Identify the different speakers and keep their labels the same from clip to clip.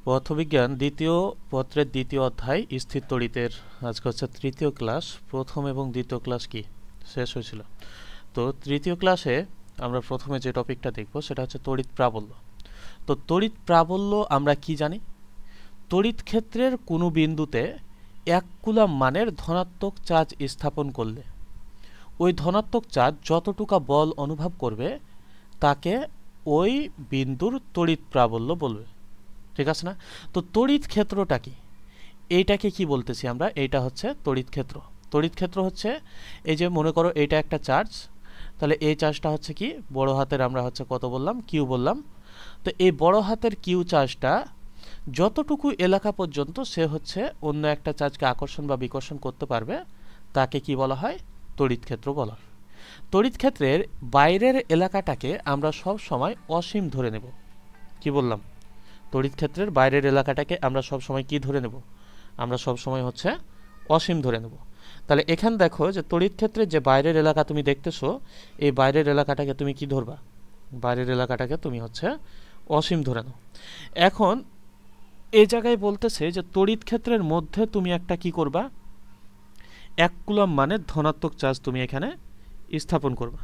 Speaker 1: পদার্থবিজ্ঞান দ্বিতীয় পত্রের দ্বিতীয় অধ্যায় স্থির তড়িতের আজকে হচ্ছে তৃতীয় ক্লাস। প্রথম এবং দ্বিতীয় ক্লাস কি শেষ হয়েছিল। তো তৃতীয় ক্লাসে আমরা প্রথমে যে টপিকটা দেখব সেটা হচ্ছে তড়িৎ প্রাবল্য। তো তড়িৎ প্রাবল্য আমরা কি জানি? তড়িৎ ক্ষেত্রের কোনো বিন্দুতে 1 কুলম্ব মানের ধনাত্মক চার্জ স্থাপন করলে ওই ধনাত্মক চার্জ যতটুকু বল অনুভব করবে তাকে ওই বিন্দুর তড়িৎ প্রাবল্য বলবে। ঠিক আছে না? তো তড়িৎ ক্ষেত্রটা কি? এইটাকে কি বলতেছি আমরা? এইটা হচ্ছে তড়িৎ ক্ষেত্র। তড়িৎ ক্ষেত্র হচ্ছে এই যে মনে করো এইটা একটা চার্জ, তাহলে এই চার্জটা হচ্ছে কি বড় হাতের আমরা হচ্ছে কত বললাম, কিউ বললাম। তো এই বড় হাতের কিউ চার্জটা যতটুকু এলাকা পর্যন্ত সে হচ্ছে অন্য একটা চার্জকে আকর্ষণ বা বিকর্ষণ করতে পারবে তাকে কি বলা হয়? তড়িৎ ক্ষেত্র বলা হয়। তড়িৎ ক্ষেত্রের বাইরের এলাকাটাকে আমরা সব সময় অসীম ধরে নেব। কি বললাম? তড়িৎ ক্ষেত্রের বাইরের এলাকাটাকে আমরা সব সময় কি ধরে নেব? আমরা সব সময় হচ্ছে অসীম ধরে নেব। তাহলে এখানে দেখো যে তড়িৎ ক্ষেত্রের যে বাইরের এলাকা তুমি দেখতেছো, এই বাইরের এলাকাটাকে তুমি কি ধরবা? বাইরের এলাকাটাকে তুমি হচ্ছে অসীম ধরে নাও। এখন এই জায়গায় বলতেছে যে তড়িৎ ক্ষেত্রের মধ্যে তুমি একটা কি করবা? 1 কুলম্ব মানের ধনাত্মক চার্জ তুমি এখানে স্থাপন করবা।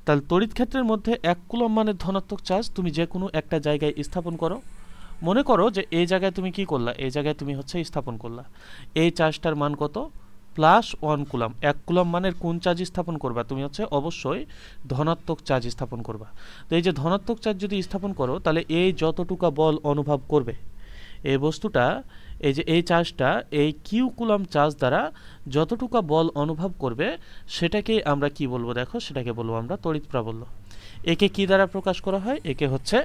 Speaker 1: তাহলে তড়িৎ ক্ষেত্রের মধ্যে 1 কুলম্ব মানের ধনাত্মক চার্জ তুমি যে কোনো একটা জায়গায় স্থাপন করো। মনে করো যে এই জায়গায় তুমি কি করলা, এই জায়গায় তুমি হচ্ছে স্থাপন করলা এই চার্জটার মান কত? +1 কুলম্ব। 1 কুলম্ব মানের কোন চার্জ স্থাপন করবা? তুমি হচ্ছে অবশ্যই ধনাত্মক চার্জ স্থাপন করবা। তো এই যে ধনাত্মক চার্জ যদি স্থাপন করো তাহলে এই যতটুকু বল অনুভব করবে এই বস্তুটা, এই যে এই চার্জটা এই কিউ কুলম্ব চার্জ দ্বারা যতটুকু বল অনুভব করবে সেটাকে আমরা কি বলবো? দেখো সেটাকে বলবো আমরা তড়িৎ প্রাবল্য। একে কি দ্বারা প্রকাশ করা হয়? একে হচ্ছে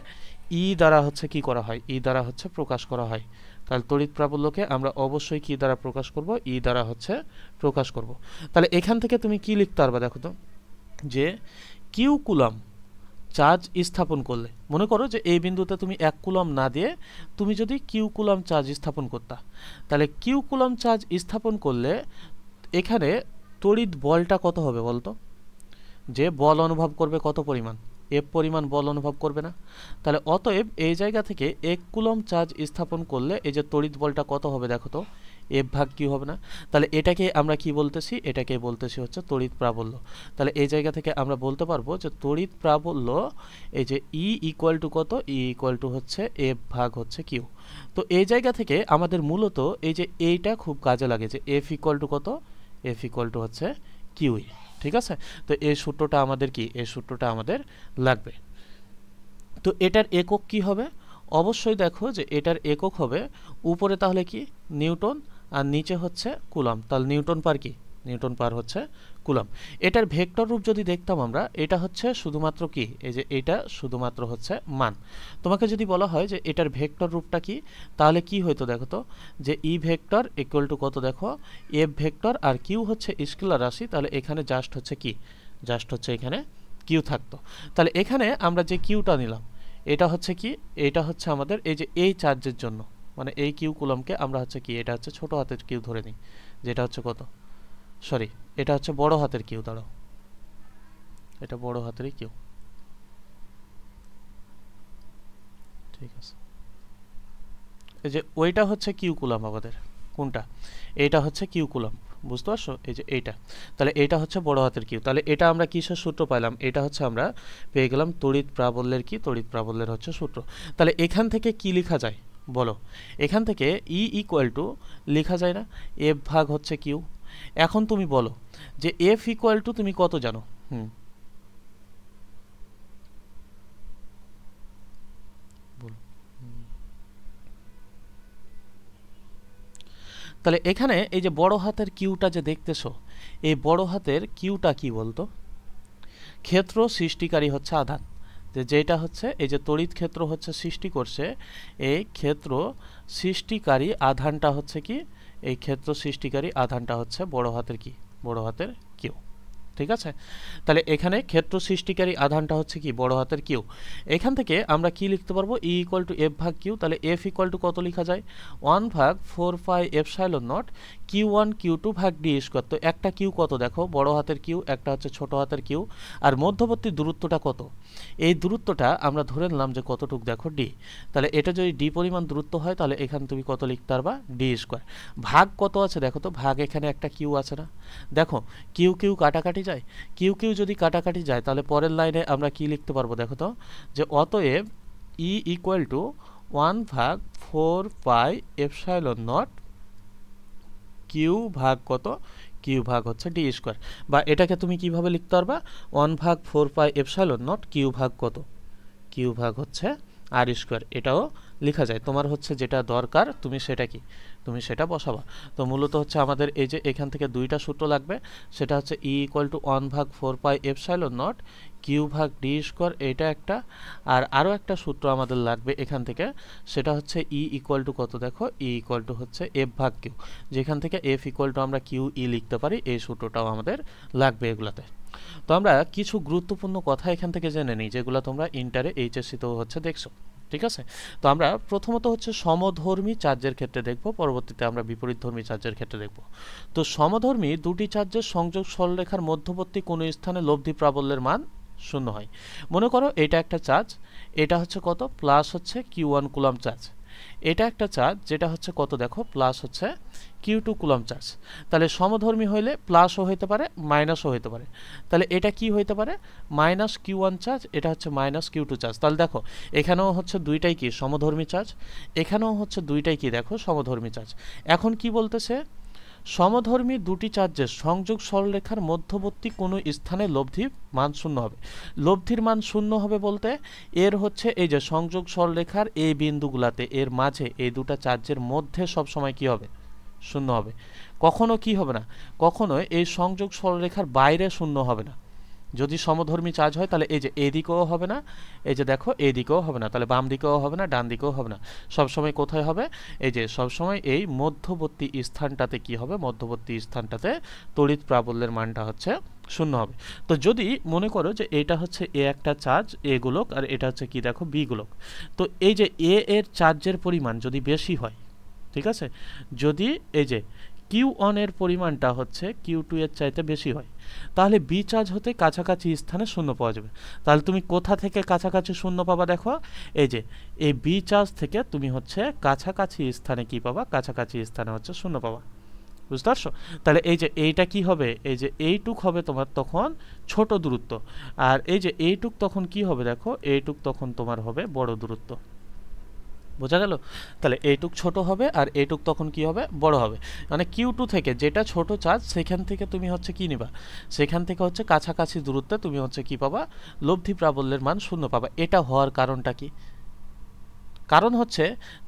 Speaker 1: ই দ্বারা হচ্ছে কি করা হয়? ই দ্বারা হচ্ছে প্রকাশ করা হয়। তাহলে তড়িৎ প্রাবল্যকে আমরা অবশ্যই কি দ্বারা প্রকাশ করব? ই দ্বারা হচ্ছে প্রকাশ করব। তাহলে এখান থেকে তুমি কি লিখতে পারবে? দেখো তো যে কিউ কুলম্ব চার্জ স্থাপন করলে, মনে করো যে এই বিন্দুতে তুমি 1 কুলম্ব না দিয়ে তুমি যদি কিউ কুলম্ব চার্জ স্থাপন করতা, তাহলে কিউ কুলম্ব চার্জ স্থাপন করলে এখানে তড়িৎ বলটা কত হবে বলতো? যে বল অনুভব করবে কত পরিমাণ? এফ পরিমাণ বল অনুভব করবে না? তাহলে অতএব এই জায়গা থেকে 1 কুলম্ব চার্জ স্থাপন করলে এই যে তড়িৎ বলটা কত হবে দেখো তো? এফ ভাগ কিউ হবে না? তাহলে এটাকে আমরা কি বলতেছি? এটাকে বলতেছি হচ্ছে তড়িৎ প্রাবল্য। তাহলে এই জায়গা থেকে আমরা বলতে পারবো যে তড়িৎ প্রাবল্য এই যে ই ইকুয়াল টু কত? ই ইকুয়াল টু হচ্ছে এফ ভাগ হচ্ছে কিউ। তো এই জায়গা থেকে আমাদের মূলত এই যে এইটা খুব কাজে লাগে যে এফ ইকুয়াল টু কত? এফ ইকুয়াল টু হচ্ছে কিউই। ঠিক আছে? তো এই সূত্রটা আমাদের কি? এই সূত্রটা আমাদের লাগবে। তো এটার একক কি হবে? অবশ্যই দেখো যে এটার একক হবে উপরে তাহলে কি নিউটন আর নিচে হচ্ছে কুলম্ব। তাহলে নিউটন পার কি? নিউটন পার হচ্ছে কুলম্ব। এটার ভেক্টর রূপ যদি দেখতাম আমরা, এটা হচ্ছে শুধুমাত্র কি এই যে এটা শুধুমাত্র হচ্ছে মান। তোমাকে যদি বলা হয় যে এটার ভেক্টর রূপটা কি, তাহলে কি হইতো দেখো তো? যে ই ভেক্টর ইকুয়াল টু কত? দেখো এফ ভেক্টর আর কিউ হচ্ছে স্কেলার রাশি, তাহলে এখানে জাস্ট হচ্ছে কি? জাস্ট হচ্ছে এখানে কিউ থাকতো। তাহলে এখানে আমরা যে কিউটা নিলাম এটা হচ্ছে কি? এটা হচ্ছে আমাদের এই যে এই চার্জের জন্য, মানে এই কিউ কুলম্বকে আমরা হচ্ছে কি? এটা হচ্ছে ছোট হাতের কিউ ধরে নিই, যেটা হচ্ছে কত? সরি, এটা হচ্ছে বড় হাতের কিউ। দাঁড়াও, এটা বড় হাতেরই কিউ। ঠিক আছে, এই যে ওইটা হচ্ছে কিউ কুলম্ব আমাদের। কোনটা? এইটা হচ্ছে কিউ কুলম্ব। বুঝতে পারছো? এই যে এইটা, তাহলে এটা হচ্ছে বড় হাতের কিউ। তাহলে এটা আমরা কিসের সূত্র পাইলাম? এটা হচ্ছে আমরা পেয়ে গেলাম তড়িৎ প্রাবল্যের কি? তড়িৎ প্রাবল্যের হচ্ছে সূত্র। তাহলে এখান থেকে কি লেখা যায় বলো? এখান থেকে ই ইকুয়াল টু লেখা যায় না এফ ভাগ হচ্ছে কিউ। এখন তুমি বলো যে এফ ইকুয়াল টু তুমি কত জানো? বলো। তাহলে এখানে এই যে বড় হাতের কিউটা যে দেখতেছো, এই বড় হাতের কিউটা কি বলতো? ক্ষেত্র সৃষ্টিকারী হচ্ছে আধান। যেটা হচ্ছে এই যে তড়িৎ ক্ষেত্র হচ্ছে সৃষ্টি করছে, এই ক্ষেত্র সৃষ্টিকারী আধানটা হচ্ছে কি? এই ক্ষেত্র সৃষ্টিকারী আধানটা হচ্ছে বড় হাতের কি? বড় হাতের কিউ। ঠিক আছে। তাহলে এখানে ক্ষেত্র সৃষ্টিকারী আধানটা হচ্ছে কি বড় হাতের কিউ। এখান থেকে আমরা কি লিখতে পারবো, ই ইকুয়াল টু এফ ভাগ কিউ। তাহলে এফ ইকুয়াল টু কত লেখা যায়, 1 ভাগ 4 pi epsilon naught Q one Q two ভাগ ডি স্কোয়ার। তো একটা কিউ কত দেখো, বড় হাতের কিউ, একটা হচ্ছে ছোট হাতের কিউ, আর মধ্যবর্তী দূরত্বটা কত, এই দূরত্বটা আমরা ধরে নিলাম যে কতটুক দেখো ডি। তাহলে এটা যদি ডি পরিমাণ দূরত্ব হয় তাহলে এখানে তুমি কত লিখতে পারবা, ডি স্কোয়ার। ভাগ কত আছে দেখো তো, ভাগ এখানে একটা কিউ আছে না, দেখো কিউ কিউ কাটাকাটি যায়, কিউ কিউ যদি কাটাকাটি যায় তাহলে পরের লাইনে আমরা কি লিখতে পারবো দেখো তো, যে অতএব ই ইকুয়াল টু 1 ভাগ 4 পাই এপসাইলন নট কিউ ভাগ কত, কিউ ভাগ হচ্ছে ডি স্কোয়ার। বা এটাকে তুমি কিভাবে লিখতে পারবা, 1 ভাগ 4 পাই এপসাইলন নট কিউ ভাগ কত, কিউ ভাগ হচ্ছে আর স্কোয়ার। এটাও লেখা যায়, তোমার হচ্ছে যেটা দরকার তুমি সেটা কি, তুমি সেটা বসাবা। তো মূলত হচ্ছে আমাদের এই যে এখান থেকে দুইটা সূত্র লাগবে, সেটা হচ্ছে ই ইকুয়াল টু 1 ভাগ 4 পাই এপসাইলন নট কিউ ভাগ ডি স্কোয়ার, এটা একটা। আর আরও একটা সূত্র আমাদের লাগবে এখান থেকে, সেটা হচ্ছে ই ইকুয়াল টু কত দেখো, ই ইকুয়াল টু হচ্ছে এফ ভাগ কিউ, যেখান থেকে এফ ইকুয়াল টু আমরা কিউ ই লিখতে পারি, এই সূত্রটাও আমাদের লাগবে এগুলাতে। তো আমরা কিছু গুরুত্বপূর্ণ কথা এখান থেকে জেনে নিই, যেগুলো তোমরা ইন্টারে এইচএসসিতেও হচ্ছে দেখছো, ঠিক আছে। তো আমরা প্রথমত হচ্ছে সমধর্মী চার্জের ক্ষেত্রে দেখব, পরবর্তীতে আমরা বিপরীতধর্মী চার্জের ক্ষেত্রে দেখব। তো সমধর্মী দুটি চার্জের সংযোগ সরলরেখার মধ্যবর্তী কোনো স্থানে লব্ধি প্রাবল্যের মান শূন্য হয়। মনে করো এটা একটা চার্জ, এটা হচ্ছে কত, প্লাস হচ্ছে Q1 কুলম্ব চার্জ। এটা একটা চার্জ যেটা হচ্ছে কত দেখো, প্লাস হচ্ছে Q2 কুলম্ব চার্জ। তাহলে সমধর্মী হইলে প্লাসও হইতে পারে মাইনাসও হইতে পারে। তাহলে এটা কি হইতে পারে, মাইনাস Q1 চার্জ, এটা হচ্ছে মাইনাস Q2 চার্জ। তাহলে দেখো এখানেও হচ্ছে দুইটাই কি সমধর্মী চার্জ, এখানেও হচ্ছে দুইটাই কি দেখো সমধর্মী চার্জ। এখন কি বলতেছে, সমধর্মী দুটি চার্জের সংযোগ সরলরেখার মধ্যবর্তী কোনো স্থানে লব্ধির মান শূন্য হবে। লব্ধির মান শূন্য হবে বলতে এর হচ্ছে এই যে সংযোগ সরলরেখার এই বিন্দুগুলাতে এর মাঝে এই দুটা চার্জের মধ্যে সবসময় কি হবে, শূন্য হবে। কখনো কি হবে না, কখনো এই সংযোগ সরলরেখার বাইরে শূন্য হবে না। যদি সমধর্মী চার্জ হয় তাহলে এই যে এদিকেও হবে না, এই যে দেখো এদিকেও হবে না, তাহলে বাম দিকেও হবে না, ডান দিকেও হবে না, সবসময় কোথায় হবে, এই যে সবসময় এই মধ্যবর্তী স্থানটাতে কি হবে, মধ্যবর্তী স্থানটাতে তড়িৎ প্রাবল্যের মানটা হচ্ছে শূন্য হবে। তো যদি মনে করো যে এটা হচ্ছে এ একটা চার্জ এ গোলক, আর এটা হচ্ছে কি দেখো বি গোলক, তো এই যে এ এর চার্জের পরিমাণ যদি বেশি হয়, ঠিক আছে, যদি এই যে Q1 এর পরিমাণটা হচ্ছে Q2 এর চাইতে বেশি হয়, তাহলে বি চার্জ হতে কাছাকাছি স্থানে শূন্য পাওয়া যাবে। তাহলে তুমি কোথা থেকে কাছাকাছি শূন্য পাবা দেখো, এই যে এই বি চার্জ থেকে তুমি হচ্ছে কাছাকাছি স্থানে কি পাবা, কাছাকাছি স্থানে হচ্ছে শূন্য পাবা। বুঝতে পারছো? তাহলে এই যে এইটা কি হবে, এই যে এইটুক হবে তোমার তখন ছোট দূরত্ব, আর এই যে এইটুক তখন কি হবে দেখো, এইটুক তখন তোমার হবে বড় দূরত্ব। বোঝা গেল? তাহলে এইটুক ছোট হবে আর এইটুক তখন কি হবে, বড় হবে। মানে Q2 থেকে যেটা ছোট চার্জ সেখান থেকে তুমি হচ্ছে কি নিবা, সেখান থেকে হচ্ছে কাছাকাছি দূরত্বে তুমি হচ্ছে কি পাবা, লব্ধি প্রাবল্যের মান শূন্য পাবা। এটা হওয়ার কারণটা কি, কারণ হচ্ছে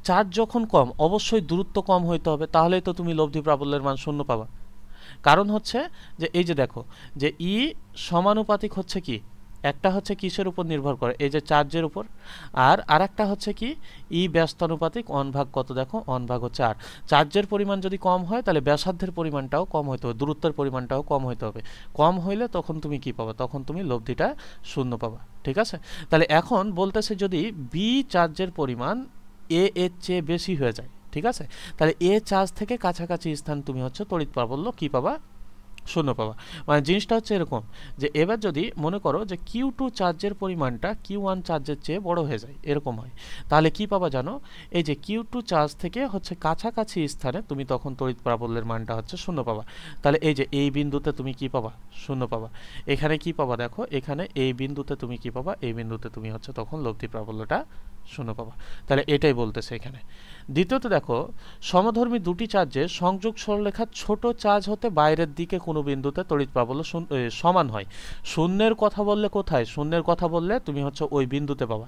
Speaker 1: চার্জ যখন কম অবশ্যই দূরত্ব কম হইতে হবে, তাহলেই তো তুমি লব্ধি প্রাবল্যের মান শূন্য পাবা। কারণ হচ্ছে যে এই যে দেখো যে ই সমানুপাতিক হচ্ছে কি, একটা হচ্ছে কিসের উপর নির্ভর করে, এই যে চার্জের উপর, আর আরেকটা হচ্ছে কি ই ব্যস্তানুপাতিক 1 ভাগ কত দেখো, 1 ভাগ হচ্ছে আর। চার্জের পরিমাণ যদি কম হয় তাহলে ব্যাসার্ধের পরিমাণটাও কম হইতে হবে, দূরত্বের পরিমাণটাও কম হইতে হবে। কম হইলে তখন তুমি কি পাবা, তখন তুমি লব্ধিটা শূন্য পাবা। ঠিক আছে? তাহলে এখন বলতেছে যদি বি চার্জের পরিমাণ এ এর চেয়ে বেশি হয়ে যায়, ঠিক আছে, তাহলে এ চার্জ থেকে কাছাকাছি স্থান তুমি হচ্ছে তড়িৎ প্রাবল্য কি পাবা, শূন্য পাবা। মানে জিনিসটা হচ্ছে এরকম যে এবার যদি মনে করো যে Q2 চার্জের পরিমাণটা Q1 চার্জের চেয়ে বড় হয়ে যায়, এরকম হয়, তাহলে কি পাবা জানো, এই যে Q2 চার্জ থেকে হচ্ছে কাছাকাছি স্থানে তুমি তখন তড়িৎ প্রাবল্যের মানটা হচ্ছে শূন্য পাবা। তাহলে এই যে এই বিন্দুতে তুমি কি পাবা, শূন্য পাবা। এখানে কি পাবা দেখো, এখানে এই বিন্দুতে তুমি কি পাবা, এই বিন্দুতে তুমি হচ্ছে তখন লব্ধি প্রাবল্যটা শূন্য পাবা। তাহলে এটাই বলতেছে এখানে। দ্বিতীয়ত দেখো, সমধর্মী দুটি চার্জের সংযোগ সরলরেখার ছোট চার্জ হতে বাইরের দিকে কোনো বিন্দুতে তড়িৎ প্রাবল্য সমান হয়। শূন্যের কথা বললে কোথায়, শূন্যের কথা বললে তুমি হচ্ছে ওই বিন্দুতে পাবা।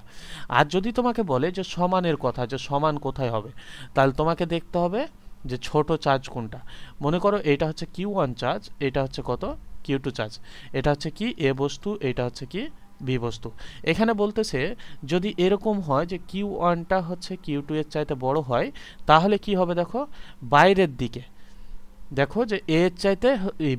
Speaker 1: আর যদি তোমাকে বলে যে সমানের কথা, যে সমান কোথায় হবে, তাহলে তোমাকে দেখতে হবে যে ছোট চার্জ কোনটা। মনে করো এটা হচ্ছে Q1 চার্জ, এটা হচ্ছে কত, Q2 চার্জ, এটা হচ্ছে কি এ বস্তু, এটা হচ্ছে কি বি বস্তু। এখানে বলতেছে যদি এরকম হয় যে Q1টা হচ্ছে Q2 এর চাইতে বড় হয়, তাহলে কি হবে দেখো, বাইরের দিকে দেখো যে এ এর চাইতে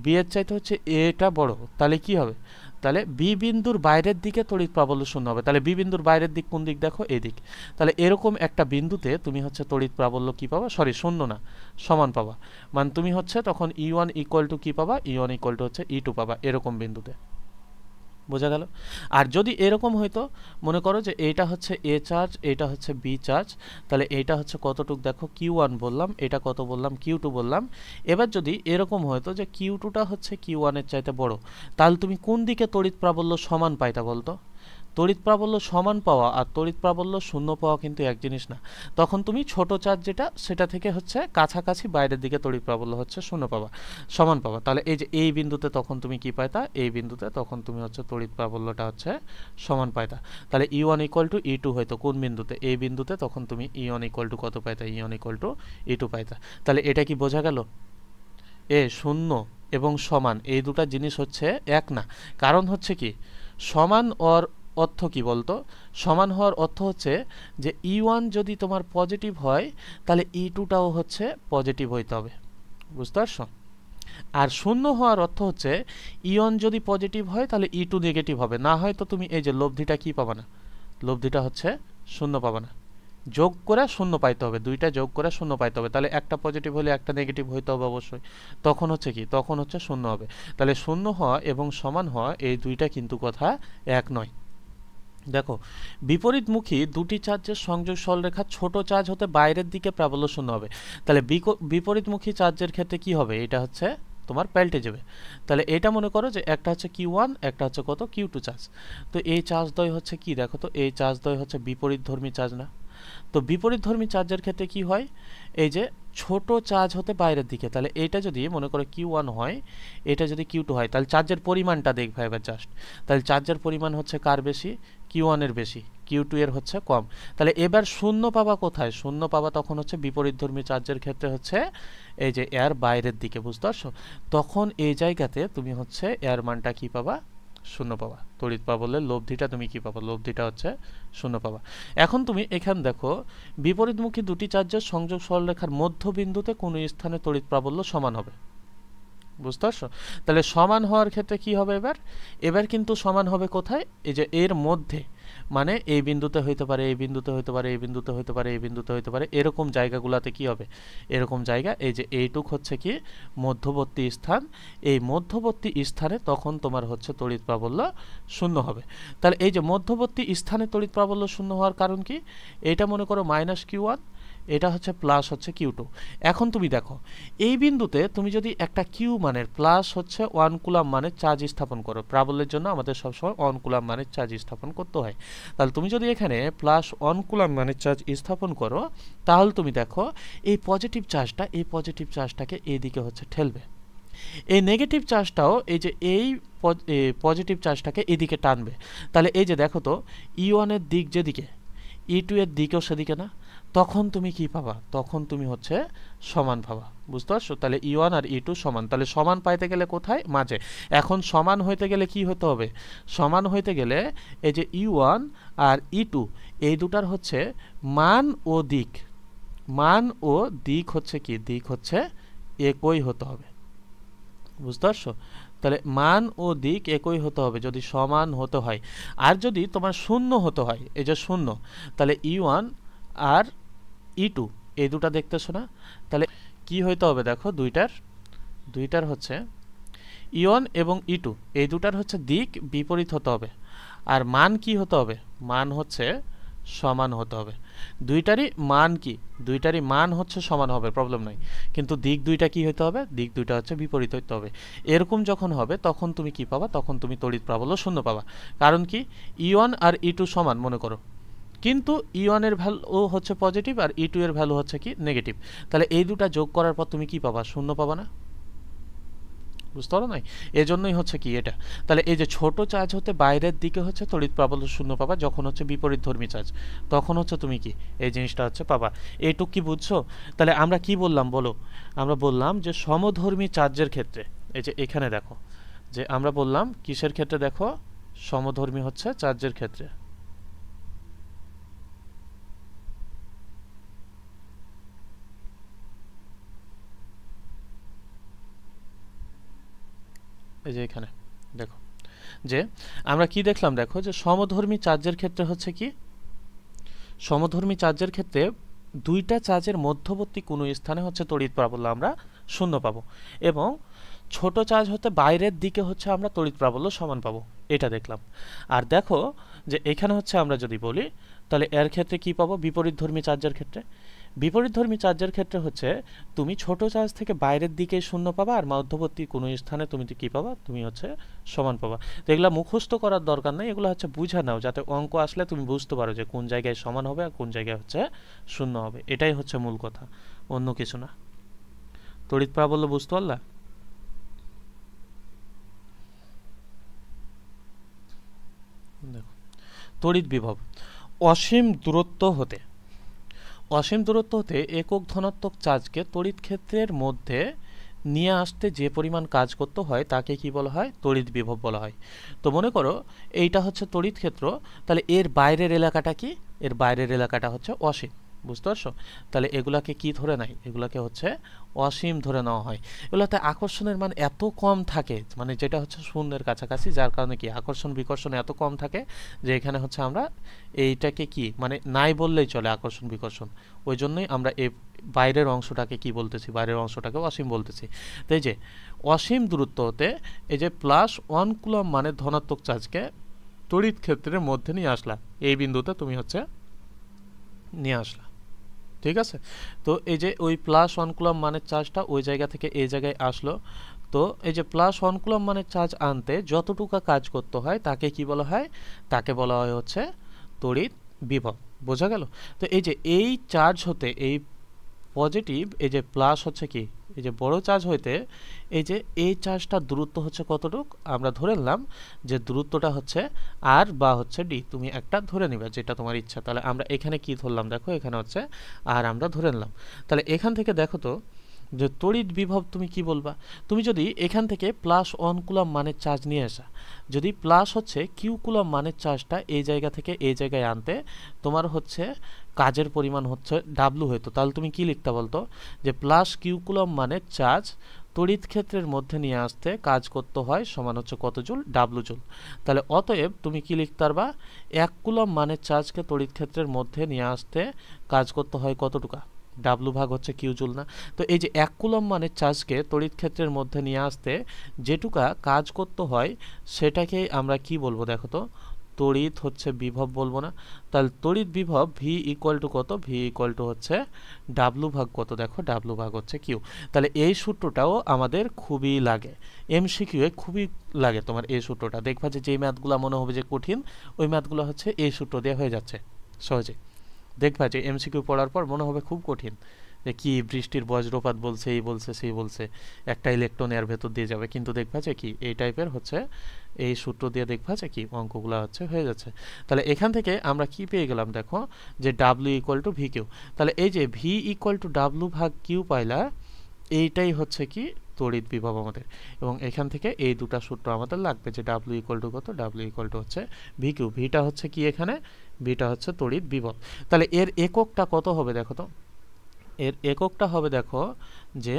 Speaker 1: বি এর চাইতে হচ্ছে এটা বড়, তাহলে কি হবে, তাহলে বি বিন্দুর বাইরের দিকে তড়িৎ প্রাবল্য শূন্য হবে। তাহলে বি বিন্দুর বাইরের দিক কোন দিক দেখো, এই দিক। তাহলে এরকম একটা বিন্দুতে তুমি হচ্ছে তড়িৎ প্রাবল্য কি পাবা, সরি শূন্য না, সমান পাবা। মানে তুমি হচ্ছে তখন ই ওয়ান ইকুয়াল টু কি পাবা, ই ওয়ান ইকুয়াল টু হচ্ছে ই টু পাবা এরকম বিন্দুতে। বোঝা গেল? আর যদি এরকম হইতো, মনে করো যে এইটা হচ্ছে এ চার্জ, এটা হচ্ছে বি চার্জ, তাহলে এইটা হচ্ছে কতটুক দেখো কিউ ওয়ান বললাম, এটা কত বললাম কিউ টু বললাম। এবার যদি এরকম হতো যে কিউ টুটা হচ্ছে কিউ ওয়ানের চাইতে বড়, তাহলে তুমি কোন দিকে তড়িৎ প্রাবল্য সমান পাইতা বলতো? তড়িৎ প্রাবল্য সমান পাওয়া আর তড়িৎ প্রাবল্য শূন্য পাওয়া কিন্তু এক জিনিস না। তখন তুমি ছোট চার্জ যেটা, সেটা থেকে হচ্ছে কাছাকাছি বাইরের দিকে তড়িৎ প্রাবল্য হচ্ছে শূন্য পাবা, সমান পাবা। তাহলে এই যে এই বিন্দুতে তখন তুমি কি পাইতা, এই বিন্দুতে তখন তুমি হচ্ছে তড়িৎ প্রাবল্যটা হচ্ছে সমান পাইতা। তাহলে E one equal to E two হয়তো কোন বিন্দুতে, এই বিন্দুতে তখন তুমি ই ওয়ান ইকুয়াল টু কত পাইতা, E one equal to E two পাইতা। তাহলে এটা কি বোঝা গেল? এ শূন্য এবং সমান এই দুটা জিনিস হচ্ছে এক না। কারণ হচ্ছে কি, সমান ওর অর্থ কি বলতো? সমান হওয়ার অর্থ হচ্ছে যে ই ওয়ান যদি তোমার পজিটিভ হয়, তাহলে ই টুটাও হচ্ছে পজিটিভ হইতে হবে। বুঝতে পারছো? আর শূন্য হওয়ার অর্থ হচ্ছে ই ওয়ান যদি পজিটিভ হয় তাহলে ই টু নেগেটিভ হবে, না হয় তো তুমি এই যে লব্ধিটা কি পাবা না, লব্ধিটা হচ্ছে শূন্য পাবা না। যোগ করে শূন্য পাইতে হবে, দুইটা যোগ করে শূন্য পাইতে হবে। তাহলে একটা পজিটিভ হলে একটা নেগেটিভ হইতে হবে অবশ্যই। তখন হচ্ছে কি, তখন হচ্ছে শূন্য হবে। তাহলে শূন্য হওয়া এবং সমান হওয়া এই দুইটা কিন্তু কথা এক নয়। দেখো, বিপরীতমুখী দুটি চার্জের সংযোগ সরলরেখা ছোট চার্জ হতে বাইরের দিকে প্রাবল্য শূন্য হবে। তাহলে বিপরীতমুখী চার্জের ক্ষেত্রে কি হবে, এটা হচ্ছে তোমার পাল্টে যাবে। তাহলে এটা মনে করো যে একটা হচ্ছে কিউ ওয়ান, একটা হচ্ছে কত কিউ টু চার্জ। তো এই চার্জ দ্বয় হচ্ছে কি, দেখো তো এই চার্জ দ্বয় হচ্ছে বিপরীতধর্মী চার্জ না? তো বিপরীতধর্মী চার্জের ক্ষেত্রে কি হয়, এই যে ছোট চার্জ হতে বাইরের দিকে, তাহলে এটা যদি মনে করো কিউ ওয়ান হয়, এটা যদি কিউ টু হয়, তাহলে চার্জের পরিমাণটা দেখবে এবার জাস্ট। তাহলে চার্জের পরিমাণ হচ্ছে কার বেশি, কিউ ওয়ানের বেশি, কিউ টু এর হচ্ছে কম। তাহলে এবার শূন্য পাবা কোথায়, শূন্য পাবা তখন হচ্ছে বিপরীতধর্মী চার্জের ক্ষেত্রে হচ্ছে এই যে এর বাইরের দিকে। বুঝতে পারছো? তখন এই জায়গাতে তুমি হচ্ছে এর মানটা কি পাবা, শূন্য পাবা। তড়িৎ প্রাবল্যের লব্ধিটা তুমি কি পাবা, লব্ধিটা হচ্ছে শূন্য পাবা। এখন তুমি এখান দেখো, বিপরীতমুখী দুটি চার্জের সংযোগ সরলরেখার মধ্যবিন্দুতে কোনো স্থানে তড়িৎ প্রাবল্য সমান হবে। বুঝতে পারছো? তাহলে সমান হওয়ার ক্ষেত্রে কি হবে, এবার এবার কিন্তু সমান হবে কোথায়, এই যে এর মধ্যে, মানে এই বিন্দুতে হইতে পারে, এই বিন্দুতে হইতে পারে, এই বিন্দুতে হইতে পারে, এই বিন্দুতে হইতে পারে, এরকম জায়গাগুলোতে কি হবে, এরকম জায়গা, এই যে এইটুক হচ্ছে কি মধ্যবর্তী স্থান। এই মধ্যবর্তী স্থানে তখন তোমার হচ্ছে তড়িৎ প্রাবল্য শূন্য হবে। তাহলে এই যে মধ্যবর্তী স্থানে তড়িৎ প্রাবল্য শূন্য হওয়ার কারণ কি, এটা মনে করো মাইনাস কিউ ওয়ান, এটা হচ্ছে প্লাস হচ্ছে কিউ টু। এখন তুমি দেখো, এই বিন্দুতে তুমি যদি একটা কিউ মানের প্লাস হচ্ছে 1 কুলাম মানের চার্জ স্থাপন করো, প্রাবল্যের জন্য আমাদের সবসময় 1 কুলাম মানের চার্জ স্থাপন করতে হয়। তাহলে তুমি যদি এখানে প্লাস 1 কুলাম মানের চার্জ স্থাপন করো, তাহলে তুমি দেখো এই পজিটিভ চার্জটা, এই পজিটিভ চার্জটাকে এইদিকে হচ্ছে ঠেলবে। এই নেগেটিভ চার্জটাও এই যে এই পজিটিভ চার্জটাকে এদিকে টানবে। তাহলে এই যে দেখো তো, ই ওয়ানের দিক যেদিকে, ই টু এর দিকেও সেদিকে না। তখন তুমি কি পাবা, তখন তুমি হচ্ছে সমান পাবা। বুঝতে পারছো? তাহলে ই ওয়ান আর ই টু সমান। তাহলে সমান পাইতে গেলে কোথায়, মাঝে। এখন সমান হইতে গেলে কি হতে হবে, সমান হইতে গেলে এই যে ই ওয়ান আর ই টু এই দুটার হচ্ছে মান ও দিক, মান ও দিক হচ্ছে কি, দিক হচ্ছে একই হতে হবে। বুঝতে পারছো? তাহলে মান ও দিক একই হতে হবে যদি সমান হতে হয়। আর যদি তোমার শূন্য হতে হয়, এই যে শূন্য, তাহলে ই ওয়ান আর ই টু এই দুটা দেখতেছো না? তাহলে কি হইতে হবে দেখো, দুইটার দুইটার হচ্ছে ই ওয়ান এবং ই টু এই দুটার হচ্ছে দিক বিপরীত হতে হবে। আর মান কি হতে হবে, মান হচ্ছে সমান হতে হবে। দুইটারই মান কি, দুইটারই মান হচ্ছে সমান হবে, প্রবলেম নাই। কিন্তু দিক দুইটা কি হতে হবে, দিক দুইটা হচ্ছে বিপরীত হতে হবে। এরকম যখন হবে তখন তুমি কি পাবা, তখন তুমি তড়িৎ প্রাবল্য শূন্য পাবা। কারণ কি, ই ওয়ান আর ই টু সমান মনে করো, কিন্তু ই ওয়ানের ভ্যালু হচ্ছে পজিটিভ আর ই টু এর ভ্যালু হচ্ছে কি নেগেটিভ। তাহলে এই দুটা যোগ করার পর তুমি কি পাবা, শূন্য পাবা না? বুঝতে পারো নাই? এজন্যই হচ্ছে কি এটা। তাহলে এই যে ছোট চার্জ হতে বাইরের দিকে হচ্ছে তড়িৎ প্রাবল্য শূন্য পাবা, যখন হচ্ছে বিপরীতধর্মী চার্জ, তখন হচ্ছে তুমি কি এই জিনিসটা হচ্ছে পাবা। এইটুক কি বুঝছো? তাহলে আমরা কি বললাম বলো, আমরা বললাম যে সমধর্মী চার্জের ক্ষেত্রে, এই যে এখানে দেখো, যে আমরা বললাম কিসের ক্ষেত্রে, দেখো সমধর্মী হচ্ছে চার্জের ক্ষেত্রে। এই যে এখানে দেখো যে আমরা কি দেখলাম, দেখো যে সমধর্মী চার্জের ক্ষেত্রে হচ্ছে কি, সমধর্মী চার্জের ক্ষেত্রে দুইটা চার্জের মধ্যবর্তী কোনো স্থানে হচ্ছে তড়িৎ প্রাবল্য আমরা শূন্য পাবো, এবং ছোট চার্জ হতে বাইরের দিকে হচ্ছে আমরা তড়িৎ প্রাবল্য সমান পাবো, এটা দেখলাম। আর দেখো যে এখানে হচ্ছে আমরা যদি বলি তাহলে এর ক্ষেত্রে কি পাবো, বিপরীতধর্মী চার্জের ক্ষেত্রে, বিপরীতধর্মী চার্জের ক্ষেত্রে হচ্ছে তুমি ছোট চার্জ থেকে বাইরের দিকে শূন্য পাবা, আর মধ্যবর্তী কোনো স্থানে তুমি কি পাবা, তুমি হচ্ছে সমান পাবা। তো এগুলো মুখস্থ করার দরকার নেই, এগুলো হচ্ছে বুঝে নাও, যাতে অঙ্ক আসলে তুমি বুঝতে পারো যে কোন জায়গায় সমান হবে আর কোন জায়গায় হচ্ছে শূন্য হবে, এটাই হচ্ছে মূল কথা, অন্য কিছু না। তড়িৎ প্রাবল্য বুঝতে পারলা? দেখো তড়িৎ বিভব, অসীম দূরত্ব হতে, অসীম দূরত্ব হতে একক ধনাত্মক চার্জকে তড়িৎ ক্ষেত্রের মধ্যে নিয়ে আসতে যে পরিমাণ কাজ করতে হয় তাকে কি বলা হয়, তড়িৎ বিভব বলা হয়। তো মনে করো এইটা হচ্ছে তড়িৎ ক্ষেত্র, তাহলে এর বাইরের এলাকাটা কি, এর বাইরের এলাকাটা হচ্ছে অসীম, বুঝতে পারছো? তাহলে এগুলাকে কি ধরে নেয়, এগুলাকে হচ্ছে অসীম ধরে নেওয়া হয়। এগুলোতে আকর্ষণের মান এত কম থাকে, মানে যেটা হচ্ছে শূন্যের কাছাকাছি, যার কারণে কি আকর্ষণ বিকর্ষণ এত কম থাকে যে এখানে হচ্ছে আমরা এইটাকে কি মানে নাই বললেই চলে, আকর্ষণ বিকর্ষণ। ওই জন্যই আমরা এই বাইরের অংশটাকে কি বলতেছি, বাইরের অংশটাকে অসীম বলতেছি। তো এই যে অসীম দূরত্ব হতে এই যে +1 কুলম্ব মানে ধনাত্মক চার্জকে তড়িৎ ক্ষেত্রের মধ্যে নিয়ে আসলা, এই বিন্দুতে তুমি হচ্ছে নিয়ে আসলা, ঠিক আছে? তো এই যে ওই +1 কুলম্ব মানের চার্জটা ওই জায়গা থেকে এই জায়গায় আসলো, তো এই যে +1 কুলম্ব মানের চার্জ আনতে যতটুকু কাজ করতে হয় তাকে কি বলা হয়, তাকে বলা হয় হচ্ছে তড়িৎ বিভব। বোঝা গেল? তো এই যে এই চার্জ হতে এই পজিটিভ, এই যে প্লাস হচ্ছে কি, এই যে বড় চার্জ হইতে এই যে এই চার্জটার দূরত্ব হচ্ছে কতটুক, আমরা ধরে নিলাম যে দূরত্বটা হচ্ছে আর বা হচ্ছে ডি, তুমি একটা ধরে নিবে যেটা তোমার ইচ্ছা। তাহলে আমরা এখানে কি ধরলাম, দেখো এখানে হচ্ছে আর আমরা ধরে নিলাম। তাহলে এখান থেকে দেখো তো যে তড়িৎ বিভব তুমি কি বলবা, তুমি যদি এখান থেকে +1 কুলম্ব মানের চার্জ নিয়ে আসা, যদি প্লাস হচ্ছে কিউ কুলম্ব মানের চার্জটা এই জায়গা থেকে এই জায়গায় আনতে তোমার হচ্ছে কাজের পরিমাণ হচ্ছে ডাব্লু হতো, তাহলে তুমি কি লিখতে বলতো, যে +কিউ কুলম্ব মানের চার্জ তড়িৎ ক্ষেত্রের মধ্যে নিয়ে আসতে কাজ করতে হয় সমান হচ্ছে কত জুল, ডাব্লু জুল। তাহলে অতএব তুমি কি লিখতে পারবা, 1 কুলম্ব মানের চার্জকে তড়িৎ ক্ষেত্রের মধ্যে নিয়ে আসতে কাজ করতে হয় কতটুকু, ডাব্লু ভাগ হচ্ছে কিউ জুল না? তো এই যে 1 কুলম্ব মানের চার্জকে তড়িৎ ক্ষেত্রের মধ্যে নিয়ে আসতে যেটুকা কাজ করতে হয় সেটাকেই আমরা কি বলবো, দেখো তো তড়িৎ হচ্ছে বিভব বলবো না? তাহলে তড়িৎ বিভব ভি ইকুয়াল টু কত, ভি ইকুয়াল টু হচ্ছে ডাব্লু ভাগ কত, দেখো ডাব্লু ভাগ হচ্ছে কিউ। তাহলে এই সূত্রটাও আমাদের খুবই লাগে, এমসিকিউ এ খুবই লাগে তোমার এই সূত্রটা। দেখবা যে যেই ম্যাথগুলো মনে হবে যে কঠিন, ওই ম্যাথগুলো হচ্ছে এই সূত্র দিয়ে হয়ে যাচ্ছে সহজে। দেখবা যে এমসিকিউ পড়ার পর মনে হবে খুব কঠিন, যে কি বৃষ্টির বজ্রপাত বলছে, এই বলছে সেই বলছে, একটা ইলেকট্রন এর ভেতর দিয়ে যাবে, কিন্তু দেখবা যে কি এই টাইপের হচ্ছে এই সূত্র দিয়ে দেখবা যে কি অঙ্কগুলো হচ্ছে হয়ে যাচ্ছে। তাহলে এখান থেকে আমরা কি পেয়ে গেলাম, দেখো যে W equal to V Q. তাহলে এই যে ভি ইকুয়াল টু ডাব্লু ভাগ কিউ পাইলা, এইটাই হচ্ছে কি তড়িৎ বিভব আমাদের। এবং এখান থেকে এই দুটা সূত্র আমাদের লাগবে, যে ডাব্লিউ ইকুয়াল টু কত, ডাব্লিউ ইকুয়াল টু হচ্ছে ভি কিউ, ভিটা হচ্ছে কি এখানে, ভিটা হচ্ছে তড়িৎ বিভব। তাহলে এর এককটা কত হবে, দেখো তো এর এককটা হবে দেখো যে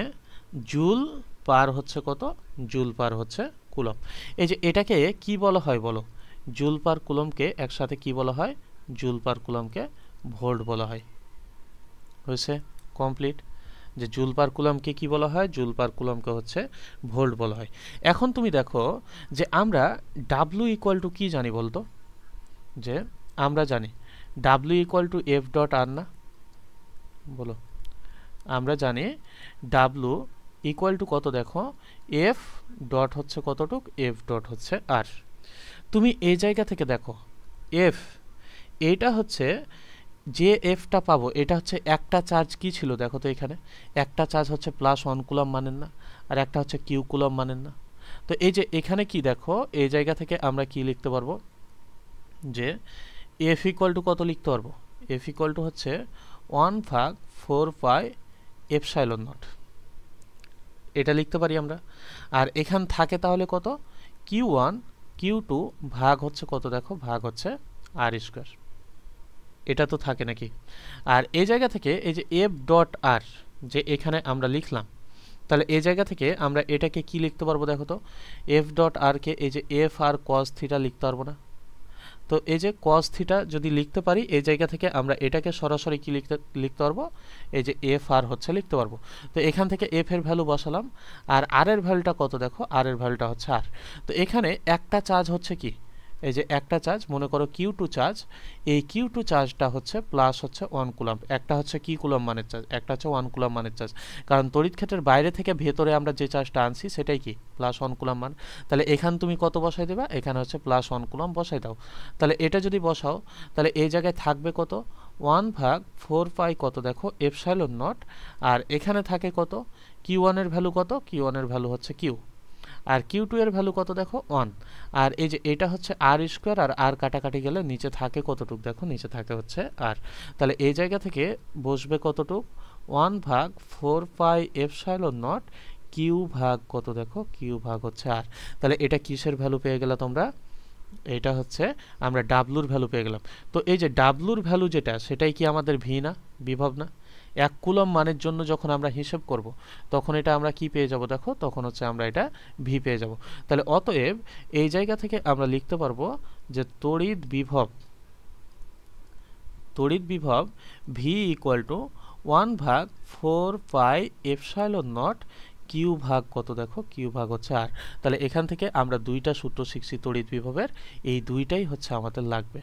Speaker 1: জুল পার হচ্ছে কত, জুল পার হচ্ছে কুলম্ব। এই যে এটাকে কি বলা হয় বলো, জুল পার কুলম্বকে একসাথে কি বলা হয়, জুল পার কুলম্বকে ভোল্ট বলা হয়। হয়েছে কমপ্লিট, যে জুল পার কুলম্বকে কি বলা হয়, জুল পার কুলম্বকে হচ্ছে ভোল্ট বলা হয়। এখন তুমি দেখো যে আমরা ডাব্লু ইকুয়াল টু কি জানি বলতো, যে আমরা জানি W equal to F dot R না, বলো আমরা জানি ডাব্লু ইকুয়াল টু কত, দেখো এফ ডট হচ্ছে কতটুক, এফ ডট হচ্ছে আর। তুমি এই জায়গা থেকে দেখো এফ, এইটা হচ্ছে যে এফটা পাবো এটা হচ্ছে একটা চার্জ কি ছিল, দেখো তো এখানে একটা চার্জ হচ্ছে +1 কুলম্ব মানেন না, আর একটা হচ্ছে কিউ কুলম্ব মানেন না। তো এই যে এখানে কি দেখো এই জায়গা থেকে আমরা কি লিখতে পারবো, যে এফ ইকুয়াল টু কত লিখতে পারবো, এফ ইকুয়াল টু হচ্ছে 1/4 পাই এপসাইলন নট, এটা লিখতে পারি আমরা। আর এখান থাকে তাহলে কত, Q1 Q2 ভাগ হচ্ছে কত, দেখো ভাগ হচ্ছে আর স্কোয়ার, এটা তো থাকে নাকি। আর এই জায়গা থেকে এই যে এফ ডট আর যে এখানে আমরা লিখলাম, তাহলে এই জায়গা থেকে আমরা এটাকে কি লিখতে পারবো দেখো তো, এফ ডট আর কে এই যে এফ আর কস থিটা লিখতে পারবো না? তো এই যে কস থিটা যদি লিখতে পারি, এই জায়গা থেকে আমরা এটাকে সরাসরি কি লিখতে পারবো, এই যে এফ আর হচ্ছে লিখতে পারবো। তো এখান থেকে এফ এর ভ্যালু বসালাম, আর আর এর ভ্যালুটা কত দেখো, আর এর ভ্যালুটা হচ্ছে আর। তো এখানে একটা চার্জ হচ্ছে কি, এই যে একটা চার্জ মনে করো Q2 চার্জ, এই Q2 চার্জটা হচ্ছে প্লাস হচ্ছে 1 কুলম্ব, একটা হচ্ছে কি কুলম্ব মানের চার্জ, একটা হচ্ছে 1 কুলম্ব মানের চার্জ, কারণ তড়িৎ ক্ষেত্রের বাইরে থেকে ভেতরে আমরা যে চার্জটা আনছি সেটাই কি প্লাস 1 কুলম্ব মান। তাহলে এখানে তুমি কত বসাই দেবা, এখানে হচ্ছে প্লাস 1 কুলম্ব বসাই দাও। তাহলে এটা যদি বসাও, তাহলে এই জায়গায় থাকবে কত, 1/4 কত দেখো এপসাইলন নট, আর এখানে থাকে কত Q1 এর ভ্যালু কত, Q1 এর ভ্যালু হচ্ছে Q, আর Q2 এর ভ্যালু কত দেখো 1, আর এই যে এটা হচ্ছে আর স্কোয়ার, আর আর কাটাকাটি গেলে নিচে থাকে কতটুক দেখো, নিচে থাকে হচ্ছে আর। তাহলে এই জায়গা থেকে বসবে কতটুক, 1/4 এপসাইলন নট কিউ ভাগ কত দেখো, কিউ ভাগ হচ্ছে আর। তাহলে এটা কিসের ভ্যালু পেয়ে গেলা তোমরা, এটা হচ্ছে আমরা ডাব্লুর ভ্যালু পেয়ে গেলাম। তো এই যে ডাব্লুর ভ্যালু যেটা, সেটাই কি আমাদের ভি না, বিভব না? 1 কুলম্ব মানের জন্য যখন আমরা হিসাব করব, তখন এটা আমরা কি পেয়ে যাব দেখো, তখন হচ্ছে আমরা এটা ভি পেয়ে যাব। তাহলে অতএব এই জায়গা থেকে আমরা লিখতে পারবো যে তড়িৎ বিভব V equal to 1/4 epsilon naught Q ভাগ কত দেখো, কিউ ভাগ হচ্ছে আর। তাহলে এখান থেকে আমরা দুইটা সূত্র শিখছি তড়িৎ বিভবের, এই দুইটাই হচ্ছে আমাদের লাগবে,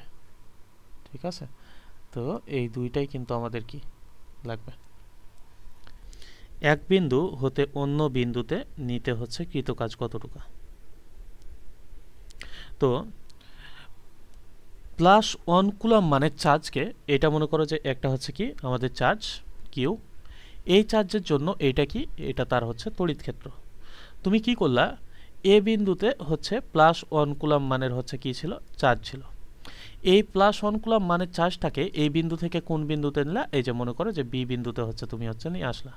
Speaker 1: ঠিক আছে? তো এই দুইটাই কিন্তু আমাদের কি লাগবে। এক বিন্দু হতে অন্য বিন্দুতে নিতে হচ্ছে কৃতকাজ কতটুকু। তো প্লাস 1 কুলম্ব মানে চার্জকে, এটা মনে করো যে একটা হচ্ছে কি আমাদের চার্জ কিউ, এই চার্জের জন্য এটা কি, এটা তার হচ্ছে তড়িৎ ক্ষেত্র। তুমি কি করলা, এ বিন্দুতে হচ্ছে প্লাস 1 কুলম্ব মানের হচ্ছে কি ছিল, চার্জ ছিল। এই প্লাস 1 কুলম্ব মানের চার্জটাকে এই বিন্দু থেকে কোন বিন্দুতে নিলা, এই যে মনে করো যে বি বিন্দুতে হচ্ছে তুমি হচ্ছে নিয়ে আসলা।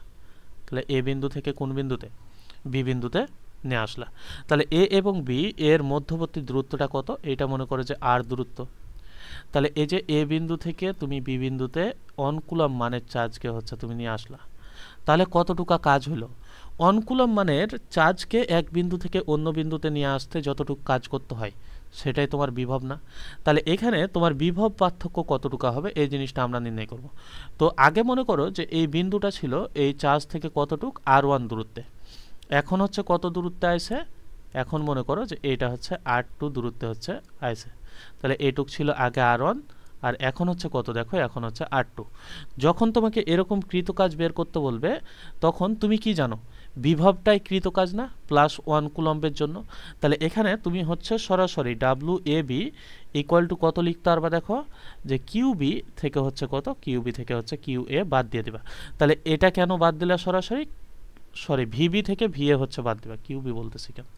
Speaker 1: তাহলে এ বিন্দু থেকে কোন বিন্দুতে, বি বিন্দুতে নিয়ে আসলা। তাহলে এ এবং বি এর মধ্যবর্তী দূরত্বটা কত, এটা মনে করো যে আর দূরত্ব। তাহলে এই যে এ বিন্দু থেকে তুমি বি বিন্দুতে 1 কুলম্ব মানের চার্জকে হচ্ছে তুমি নিয়ে আসলা, তাহলে কতটুকু কাজ হলো, 1 কুলম্ব মানের চার্জকে এক বিন্দু থেকে অন্য বিন্দুতে নিয়ে আসতে যতটুকু কাজ করতে হয় সেটাই তোমার বিভব না? তাহলে এখানে তোমার বিভব পার্থক্য কতটুকু হবে, এই জিনিসটা আমরা নির্ণয় করব। তো আগে মনে করো যে এই বিন্দুটা ছিল এই চার্জ থেকে কতটুক r1 দূরত্বে, এখন হচ্ছে কত দূরত্বে আইছে, এখন মনে করো যে এইটা হচ্ছে r2 দূরত্বে হচ্ছে আইছে। তাহলে এইটুক ছিল আগে r1, আর এখন হচ্ছে কত দেখো, এখন হচ্ছে r2। যখন তোমাকে এরকম কৃতকাজ বের করতে বলবে, তখন তুমি কি জানো, বিভবটাই কৃতকাজ না প্লাস 1 কুলম্বের জন্য। তাহলে এখানে তুমি হচ্ছে সরাসরি W A B equal to কত লিখতে পারবা দেখো, যে কিউ বি থেকে হচ্ছে কত, কিউ বি থেকে হচ্ছে কিউ এ বাদ দিয়ে দিবা। তাহলে এটা কেন বাদ দিলে, সরি ভিবি থেকে ভি এ হচ্ছে বাদ দিবা, কিউ বি বলতেছি কেন।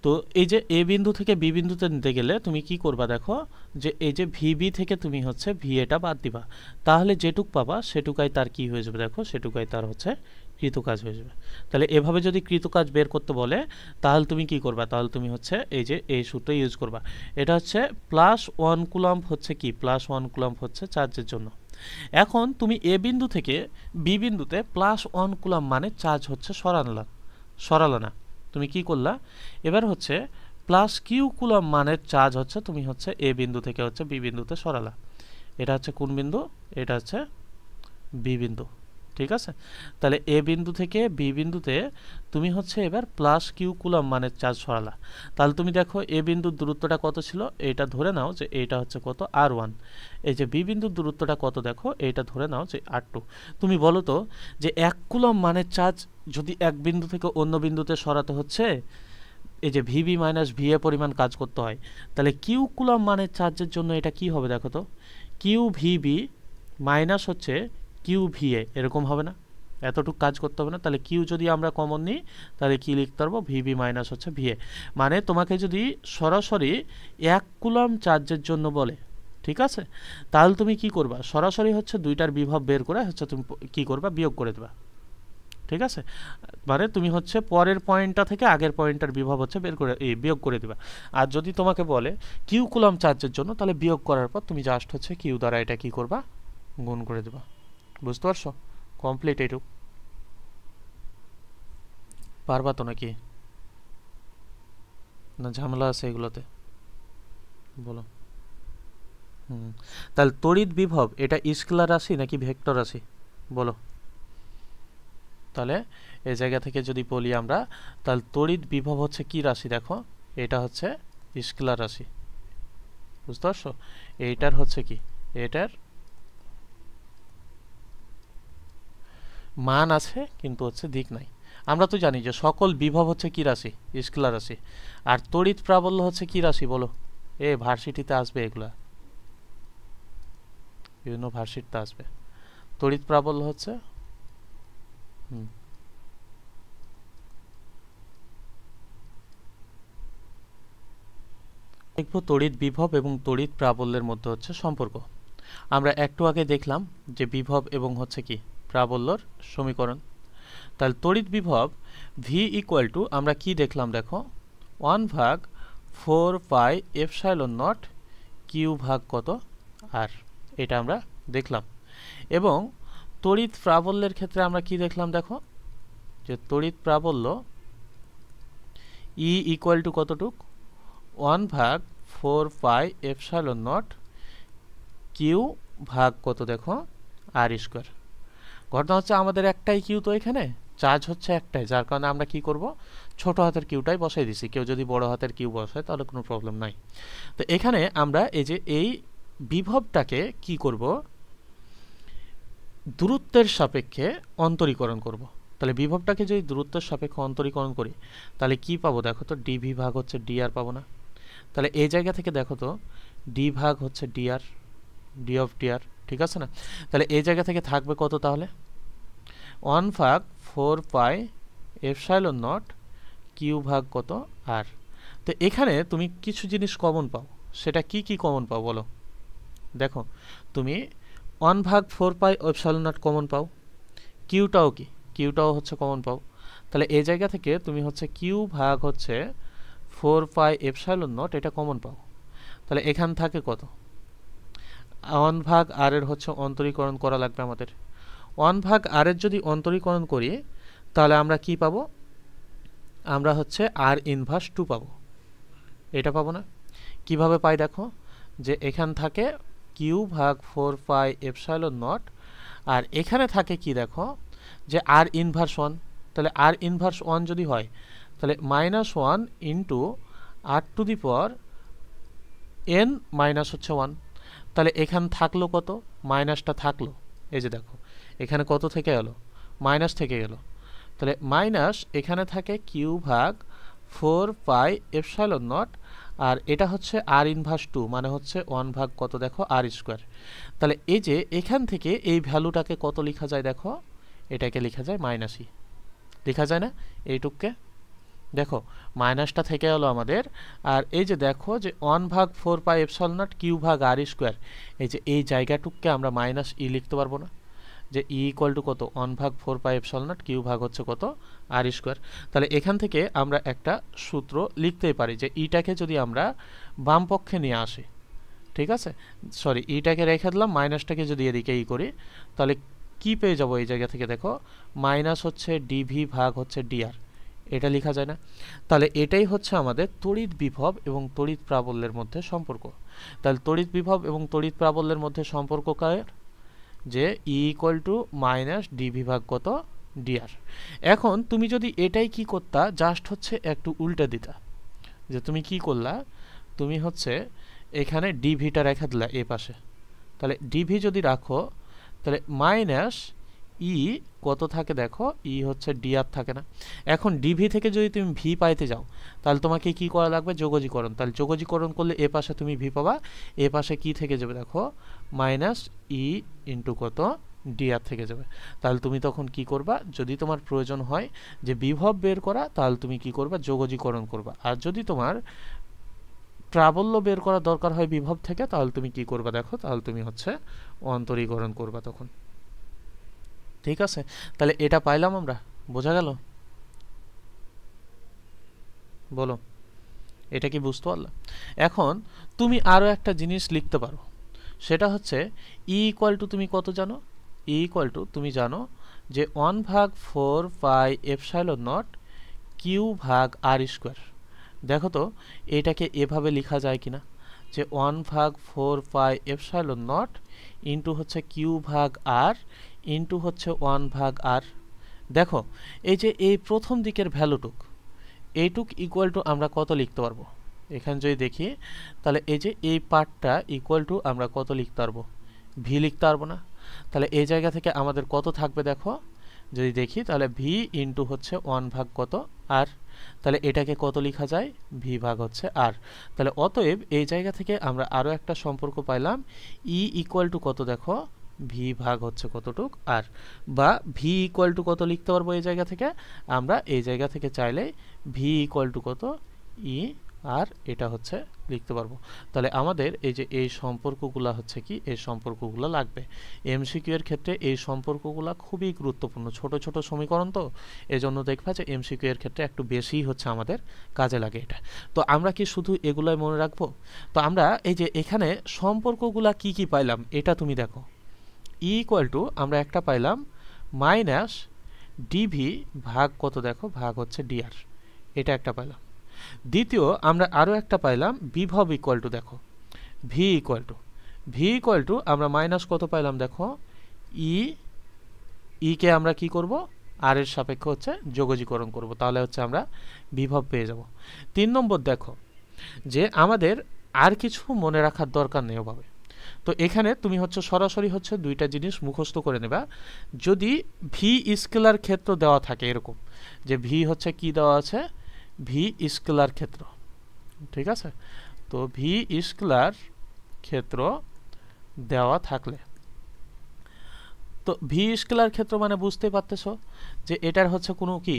Speaker 1: তো এই যে এ বিন্দু থেকে বি বিন্দুতে নিতে গেলে তুমি কি করবা দেখো, যে এই যে ভিবি থেকে তুমি হচ্ছে ভি এটা বাদ দিবা, তাহলে যেটুক পাবা সেটুকাই তার কি হয়ে যাবে দেখো, সেটুকাই তার হচ্ছে কৃতকাজ হয়ে যাবে। তাহলে এভাবে যদি কৃতকাজ বের করতে বলে, তাহলে তুমি কি করবা, তাহলে তুমি হচ্ছে এই যে এই সূত্র ইউজ করবা। এটা হচ্ছে প্লাস 1 কুলম্ব হচ্ছে কি, প্লাস 1 কুলম্ব হচ্ছে চার্জের জন্য। এখন তুমি এ বিন্দু থেকে বি বিন্দুতে প্লাস 1 কুলম্ব মানে চার্জ হচ্ছে সরালো না, তুমি কি করলা, এবার হচ্ছে প্লাস কিউ কুলম্ব মানের চার্জ হচ্ছে তুমি হচ্ছে এ বিন্দু থেকে হচ্ছে বি বিন্দুতে সরালা। এটা হচ্ছে কোন বিন্দু, এটা হচ্ছে বি বিন্দু, ঠিক আছে? তাহলে এ বিন্দু থেকে বি বিন্দুতে তুমি হচ্ছে এবার প্লাস কিউ কুলম্ব মানের চার্জ সরালা। তাহলে তুমি দেখো এ বিন্দুর দূরত্বটা কত ছিল, এটা ধরে নাও যে এটা হচ্ছে কত r1, এই যে বি বিন্দুর দূরত্বটা কত দেখো, এটা ধরে নাও যে r2। তুমি বলো তো যে 1 কুলম্ব মানের চার্জ যদি এক বিন্দু থেকে অন্য বিন্দুতে সরাতে হচ্ছে, এই যে ভিবি মাইনাস ভিএ পরিমাণ কাজ করতে হয়, তাহলে কিউ কুলম্ব মানের চার্জের জন্য এটা কি হবে দেখো তো, কিউ ভিবি মাইনাস হচ্ছে কিউ ভিএ, এরকম হবে না, এতটুকু কাজ করতে হবে না। তাহলে কিউ যদি আমরা কমন নিই, তাহলে কি লিখতে পারবো, ভিবি মাইনাস হচ্ছে ভিএ। মানে তোমাকে যদি সরাসরি 1 কুলম্ব চার্জের জন্য বলে, ঠিক আছে, তাহলে তুমি কি করবা, সরাসরি হচ্ছে দুইটার বিভব বের করে হচ্ছে তুমি কি করবা, বিয়োগ করে দেবা। ঠিক আছে, মানে তুমি হচ্ছে পরের পয়েন্টটা থেকে আগের পয়েন্টটার বিভব হচ্ছে বিয়োগ করে দিবা। আর যদি তোমাকে বলে কিউ কুলম চার্জের জন্য, তাহলে বিয়োগ করার পর তুমি জাস্ট হচ্ছে কিউ দ্বারা এটা কি করবা, গুণ করে দিবা। বুঝতে পারছো? কমপ্লিট এইটুক। পারবা তো নাকি, না ঝামেলা আছে এগুলোতে? বলো। তাহলে তড়িৎ বিভব এটা স্কেলার রাশি নাকি ভেক্টর রাশি? বলো। তাহলে এই জায়গা থেকে যদি বলি আমরা, তাহলে তড়িৎ বিভব হচ্ছে কি রাশি? দেখো, এটা হচ্ছে স্কেলার রাশি। বুঝতে পারছো? এইটার হচ্ছে কি, এটার মান আছে কিন্তু হচ্ছে দিক নাই। আমরা তো জানি যে সকল বিভব হচ্ছে কি রাশি, স্কেলার রাশি। আর তড়িৎ প্রাবল্য হচ্ছে কি রাশি বলো? ভার্সিটিতে আসবে এগুলা, বিভিন্ন ভার্সিটিতে আসবে। তড়িৎ প্রাবল্য হচ্ছে দেখব তড়িৎ বিভব এবং তড়িৎ প্রাবল্যের মধ্যে হচ্ছে সম্পর্ক। আমরা একটু আগে দেখলাম যে বিভব এবং হচ্ছে কি প্রাবল্যর সমীকরণ। তাহলে তড়িৎ বিভব ভি ইকুয়াল টু আমরা কি দেখলাম? দেখো, 1/4 এপসাইলন নট কিউ ভাগ কত আর, এটা আমরা দেখলাম। এবং তড়িৎ প্রাবল্যের ক্ষেত্রে আমরা কি দেখলাম? দেখো, যে তড়িৎ প্রাবল্য ই ইকুয়াল টু কতটুক, 1/4 এপসাইলন নট কিউ ভাগ কত, দেখো আর স্কোয়ার। ঘটনা হচ্ছে আমাদের একটাই কিউ, তো এখানে চার্জ হচ্ছে একটাই, যার কারণে আমরা কি করব, ছোট হাতের কিউটাই বসাই দিছি। কেউ যদি বড় হাতের কিউ বসায় তাহলে কোনো প্রবলেম নাই। তো এখানে আমরা এই বিভবটাকে কি করব, দূরত্বের সাপেক্ষে অন্তরীকরণ করব। তাহলে বিভবটাকে যদি দূরত্বের সাপেক্ষে অন্তরীকরণ করি তাহলে কি পাবো? দেখো তো, ডিভি ভাগ হচ্ছে ডিআর পাবো না? তাহলে এই জায়গা থেকে দেখো তো, ডি ভাগ হচ্ছে ডিআর, ডি অফ ডিআর, ঠিক আছে না? তাহলে এই জায়গা থেকে থাকবে কত? তাহলে 1/4 এপসাইলন নট কিউ ভাগ কত আর। তো এখানে তুমি কিছু জিনিস কমন পাও, সেটা কি কি কমন পাও বলো? দেখো, তুমি 1/4 এপসাইলন নট কমন পাও, কিউটাও কি, কিউটাও হচ্ছে কমন পাও। তাহলে এই জায়গা থেকে তুমি হচ্ছে কিউ ভাগ হচ্ছে 4 এপসাইলন নট এটা কমন পাও। তাহলে এখান থাকে কত, 1/r এর হচ্ছে অন্তরীকরণ করা লাগবে আমাদের। 1/r এর যদি অন্তরীকরণ করি তাহলে আমরা কি পাবো? আমরা হচ্ছে আর ইনভার্স 2 পাবো। এটা পাবো না? কিভাবে পাই? দেখো, যে এখান থাকে কিউ ভাগ 4 এপসাইলন নট, আর এখানে থাকে কি দেখো, যে আর ইনভার্স 1। তাহলে আর ইনভার্স 1 যদি হয় তাহলে -1 into R to the power n minus হচ্ছে 1। তাহলে এখান থাকলো কত, মাইনাসটা থাকলো। এই যে দেখো, এখানে কত থেকে গেল, মাইনাস থেকে গেল। তাহলে মাইনাস এখানে থাকে কিউ ভাগ 4 এপসাইলন নট, আর এটা হচ্ছে আর ইনভার্স 2 মানে হচ্ছে 1 ভাগ কত, দেখো আর স্কোয়ার। তাহলে এই যে এখান থেকে এই ভ্যালুটাকে কত লেখা যায়? দেখো, এটাকে লেখা যায় মাইনাসই, লেখা যায় না এইটুককে? দেখো, মাইনাসটা থেকে গেল আমাদের। আর এই যে দেখো, যে 1/4 এপসাইলন নট কিউ ভাগ আর স্কোয়ার, এই যে এই জায়গাটুককে আমরা মাইনাস ই লিখতে পারবো না? যে ই ইকুয়াল টু কত, 1/4 এপসাইলন নট কিউ ভাগ হচ্ছে কত আর স্কোয়ার। তাহলে এখান থেকে আমরা একটা সূত্র লিখতেই পারি, যে ইটাকে যদি আমরা বাম পক্ষে নিয়ে আসি, ঠিক আছে, সরি ইটাকে রেখে দিলাম, মাইনাসটাকে যদি এদিকে ই করি তাহলে কি পেয়ে যাবো? এই জায়গা থেকে দেখো, মাইনাস হচ্ছে ডিভি ভাগ হচ্ছে ডিআর, এটা লেখা যায় না? তাহলে এটাই হচ্ছে আমাদের তড়িৎ বিভব এবং তড়িৎ প্রাবল্যের মধ্যে সম্পর্ক। তাহলে তড়িৎ বিভব এবং তড়িৎ প্রাবল্যের মধ্যে সম্পর্ক কার? যে E equal to minus DV ভাগ কত ডিআর। এখন তুমি যদি এটাই কি করতা, জাস্ট হচ্ছে একটু উল্টে দিতা, যে তুমি কি করলা, তুমি হচ্ছে এখানে ডিভিটা রেখে দিলা এ পাশে। তাহলে ডিভি যদি রাখো তাহলে মাইনাস ই কত থাকে? দেখো, ই হচ্ছে ডিআর থাকে না? এখন ডিভি থেকে যদি তুমি ভি পাইতে যাও তাহলে তোমাকে কি করা লাগবে? যোগজীকরণ। তাহলে যোগজীকরণ করলে এ পাশে তুমি ভি পাবা, এ পাশে কি থেকে যাবে? দেখো, মাইনাস ই ইন্টু কত ডিআর থেকে যাবে। তাহলে তুমি তখন কি করবা? যদি তোমার প্রয়োজন হয় যে বিভব বের করা, তাহলে তুমি কি করবা? যোগজীকরণ করবা। আর যদি তোমার প্রাবল্য বের করা দরকার হয় বিভব থেকে, তাহলে তুমি কি করবা? দেখো, তাহলে তুমি হচ্ছে অন্তরীকরণ করবা তখন। ঠিক আছে, তাহলে এটা পাইলাম আমরা। বোঝা গেল? বলো, এটা কি বুঝতে পারলা? এখন তুমি আরও একটা জিনিস লিখতে পারো, সেটা হচ্ছে ই ইকুয়াল টু তুমি কত জানো? ই ইকুয়াল টু তুমি জানো যে 1/4 পাই এপসাইলন নট কিউ ভাগ আর স্কোয়ার। দেখো তো এটাকে এভাবে লেখা যায় কিনা, যে 1/4 পাই এপসাইলন নট ইন্টু হচ্ছে কিউ ভাগ আর ইন্টু হচ্ছে 1/r। দেখো এই যে এই প্রথম দিকের ভ্যালুটুক, এইটুক ইকুয়াল টু আমরা কত লিখতে পারবো? এখানে যদি দেখি তাহলে এই যে এই পার্টটা ইকুয়াল টু আমরা কত লিখতে পারবো? ভি লিখতে পারবো না? তাহলে এই জায়গা থেকে আমাদের কত থাকবে দেখো, যদি দেখি তাহলে ভি ইন্টু হচ্ছে 1 ভাগ কত আর, তাহলে এটাকে কত লেখা যায়? ভি ভাগ হচ্ছে আর। তাহলে অতএব এই জায়গা থেকে আমরা আরও একটা সম্পর্ক পাইলাম, ই ইকুয়াল টু কত দেখো, ভি ভাগ হচ্ছে কতটুক আর, বা ভি ইকুয়াল টু কত লিখতে পারবো এই জায়গা থেকে? আমরা এই জায়গা থেকে চাইলে ভি ইকুয়াল টু কত, ই আর এটা হচ্ছে লিখতে পারবো। তাহলে আমাদের এই যে এই সম্পর্কগুলো হচ্ছে কি, এই সম্পর্কগুলো লাগবে এমসিকিউ এর ক্ষেত্রে। এই সম্পর্কগুলো খুবই গুরুত্বপূর্ণ, ছোট ছোট সমীকরণ তো, এজন্য দেখবা যে এমসিকিউ এর ক্ষেত্রে একটু বেশি হচ্ছে আমাদের কাজে লাগে এটা। তো আমরা কি শুধু এগুলাই মনে রাখবো? তো আমরা এই যে এখানে সম্পর্কগুলা কি কি পাইলাম এটা তুমি দেখো। ই ইকুয়াল টু আমরা একটা পাইলাম মাইনাস ডিভি ভাগ কত দেখো, ভাগ হচ্ছে ডিআর, এটা একটা পাইলাম। দ্বিতীয় আমরা আরও একটা পাইলাম বিভব ইকুয়াল টু দেখো ভি ইকুয়াল টু আমরা মাইনাস কত পাইলাম দেখো, ই কে আমরা কি করব, আর এর সাপেক্ষে হচ্ছে যোগজীকরণ করব, তাহলে হচ্ছে আমরা বিভব পেয়ে যাব। 3 নম্বর দেখো যে আমাদের আর কিছু মনে রাখার দরকার নেই ওভাবে। তো এখানে তুমি হচ্ছে সরাসরি হচ্ছে দুইটা জিনিস মুখস্থ করে নেবা। যদি ভি স্কেলার ক্ষেত্র দেওয়া থাকে এরকম, যে ভি হচ্ছে কি দেওয়া আছে, ভি স্কেলার ক্ষেত্র, ঠিক আছে? তো ভি স্কেলার ক্ষেত্র দেওয়া থাকলে, তো ভি স্কেলার ক্ষেত্র মানে বুঝতেই পারতেছো যে এটার হচ্ছে কোনো কি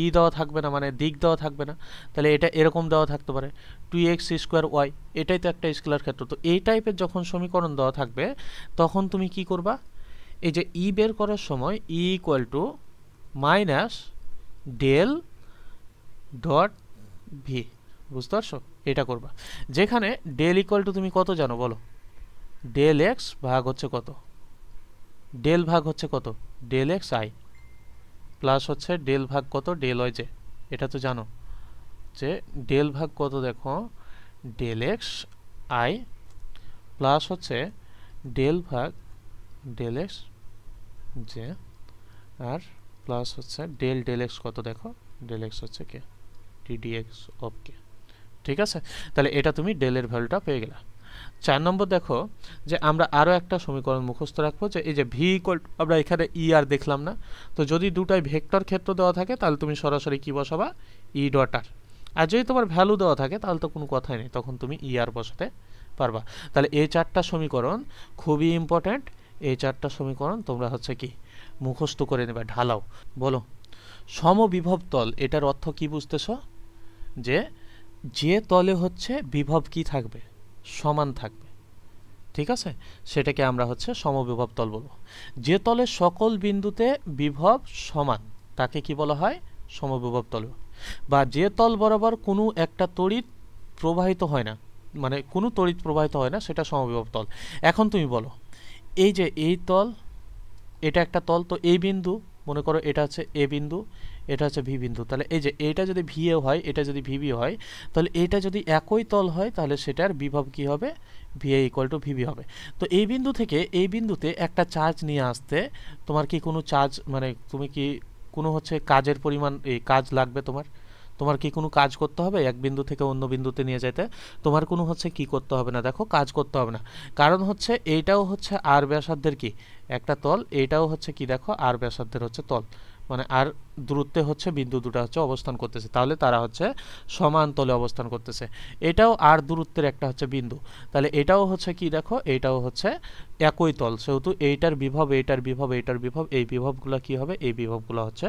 Speaker 1: ই দেওয়া থাকবে না, মানে দিক দেওয়া থাকবে না। তাহলে এটা এরকম দেওয়া থাকতে পারে 2x²y, এটাই তো একটা স্কেলার ক্ষেত্র। তো এই টাইপের যখন সমীকরণ দেওয়া থাকবে তখন তুমি কি করবা, এই যে ই বের করার সময় E equal to minus del dot V, বুঝতে পারছো? এটা করবা, যেখানে ডেল ইকুয়াল টু তুমি কত জানো বলো, ডেল এক্স ভাগ হচ্ছে কত, ডেল ভাগ হচ্ছে কত, ডেল এক্স আই, প্লাস হচ্ছে ডেল ভাগ কত, ডেল ওয়াই জে, এটা তো জানো যে ডেল ভাগ কত দেখো, ডেল এক্স আই, প্লাস হচ্ছে ডেল ভাগ ডেল এক্স জে, আর প্লাস হচ্ছে ডেল এক্স কত দেখো, ডেল এক্স হচ্ছে কে, ডিডিএক্স অফ কে, ঠিক আছে? তাহলে এটা তুমি ডেলের ভ্যালুটা পেয়ে গেলা। 4 নম্বর দেখো যে আমরা আরও একটা সমীকরণ মুখস্থ রাখবো, যে এই যে ভি ইকুয়াল আমরা এখানে ই আর দেখলাম না, তো যদি দুটাই ভেক্টর ক্ষেত্র দেওয়া থাকে তাহলে তুমি সরাসরি কি বসাবা, ই ডট আর। আর যদি তোমার ভ্যালু দেওয়া থাকে তাহলে তো কোনো কথাই নেই, তখন তুমি ই আর বসাতে পারবা। তাহলে এই 4টা সমীকরণ খুবই ইম্পর্ট্যান্ট, এই 4টা সমীকরণ তোমরা হচ্ছে কি মুখস্থ করে নেবে, ঢালাও। বলো, সমবিভব তল এটার অর্থ কি বুঝতেছ? যে তলে হচ্ছে বিভব কি থাকবে, সমান থাকবে, ঠিক আছে? সেটাকে আমরা হচ্ছে সমবিভব তল বলবো। যে তলে সকল বিন্দুতে বিভব সমান তাকে কি বলা হয়, সমবিভব তল। বা যে তল বরাবর কোনো একটা তড়িৎ প্রবাহিত হয় না, মানে কোনো তড়িৎ প্রবাহিত হয় না, সেটা সমবিভব তল। এখন তুমি বলো, এই যে এই তল, এটা একটা তল, তো এই বিন্দু মনে করো এটা হচ্ছে এ বিন্দু, এটা হচ্ছে ভি বিন্দু, তাহলে এই যে এটা যদি ভি এ হয়, এটা যদি ভিবি হয়, তাহলে এটা যদি একই তল হয় তাহলে সেটার বিভব কি হবে, ভিএ ইকুয়াল টু ভিবি হবে। তো এই বিন্দু থেকে এই বিন্দুতে একটা চার্জ নিয়ে আসতে তোমার কি কোনো চার্জ, মানে তুমি কি কোনো হচ্ছে কাজের পরিমাণ, এই কাজ লাগবে তোমার কি কোনো কাজ করতে হবে এক বিন্দু থেকে অন্য বিন্দুতে নিয়ে যেতে? তোমার কোনো হচ্ছে কি করতে হবে না, দেখো কাজ করতে হবে না, কারণ হচ্ছে এইটাও হচ্ছে আর ব্যাসার্ধের কি একটা তল, এইটাও হচ্ছে কি দেখো আর ব্যাসার্ধের হচ্ছে তল, মানে আর দূরত্বে হচ্ছে বিন্দু দুটো হচ্ছে অবস্থান করতেছে, তাহলে তারা হচ্ছে সমান তলে অবস্থান করতেছে। এটাও আর দূরত্বের একটা হচ্ছে বিন্দু, তাহলে এটাও হচ্ছে কি দেখো, এইটাও হচ্ছে একই তল, সেহেতু এইটার বিভব এইটার বিভব এইটার বিভব, এই বিভবগুলো কি হবে, এই বিভবগুলো হচ্ছে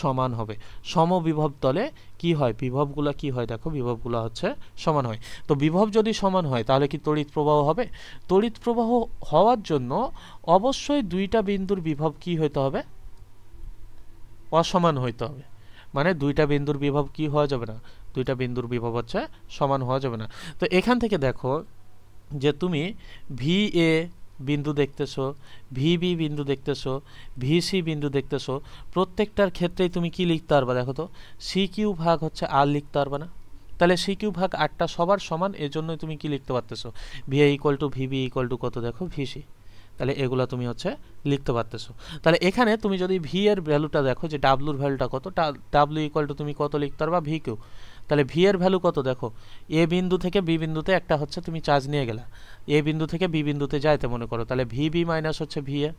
Speaker 1: সমান হবে। সমবিভব তলে কি হয়, বিভবগুলো কি হয় দেখো, বিভবগুলো হচ্ছে সমান হয়। তো বিভব যদি সমান হয় তাহলে কি তড়িৎ প্রবাহ হবে? তড়িৎ প্রবাহ হওয়ার জন্য অবশ্যই দুইটা বিন্দুর বিভব কি হতে হবে, অসমান হইতে হবে, মানে দুইটা বিন্দুর বিভব কি হওয়া যাবে না, দুইটা বিন্দুর বিভব হচ্ছে সমান হওয়া যাবে না। তো এখান থেকে দেখো যে তুমি ভি এ বিন্দু দেখতেছো, ভিবি বিন্দু দেখতেছো, ভিসি বিন্দু দেখতেছো, প্রত্যেকটার ক্ষেত্রেই তুমি কি লিখতে পারবা দেখো তো, সি কিউ ভাগ হচ্ছে আর লিখতে পারবা না? তাহলে সি কিউ ভাগ আরটা সবার সমান, এজন্যই তুমি কি লিখতে পারতেছো, VA equal to VB equal to কত দেখো ভিসি। তাহলে এগুলো তুমি হচ্ছে লিখতে পারতেছো। তাহলে এখানে তুমি যদি ভি এর ভ্যালুটা দেখো যে ডাব্লুর ভ্যালুটা কত, ডাব্লু ইকুয়াল টু তুমি কত লিখতে পারবা ভি কিউ। তাহলে ভি এর ভ্যালু কত দেখো, এ বিন্দু থেকে বি বিন্দুতে একটা হচ্ছে তুমি চার্জ নিয়ে গেলা, এ বিন্দু থেকে বি বিন্দুতে যাইতে মনে করো, তাহলে ভি বি মাইনাস হচ্ছে ভি এ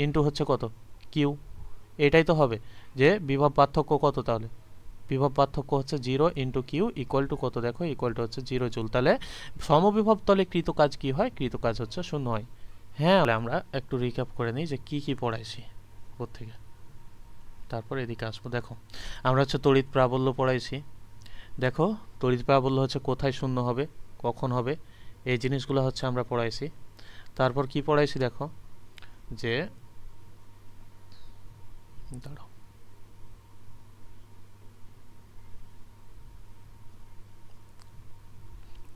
Speaker 1: ইন্টু হচ্ছে কত কিউ। এটাই তো হবে যে বিভব পার্থক্য কত, তাহলে বিভব পার্থক্য হচ্ছে 0 ইন্টু কিউ ইকুয়াল টু কত দেখো, ইকুয়াল টু হচ্ছে 0 জুল। তাহলে সমবিভব তলে কৃত কাজ কি হয়, কৃত কাজ হচ্ছে 0 হয়। হ্যাঁ, আমরা একটু রিক্যাপ করে নিই যে কি কি পড়াইছি ওর থেকে, তারপর এদিকে আসবো। দেখো আমরা হচ্ছে তড়িৎ প্রাবল্য পড়াইছি। দেখো তড়িৎ প্রাবল্য হচ্ছে কোথায় শূন্য হবে, কখন হবে, এই জিনিসগুলো হচ্ছে আমরা পড়াইছি। তারপর কি পড়াইছি দেখো যে দাঁড়াও,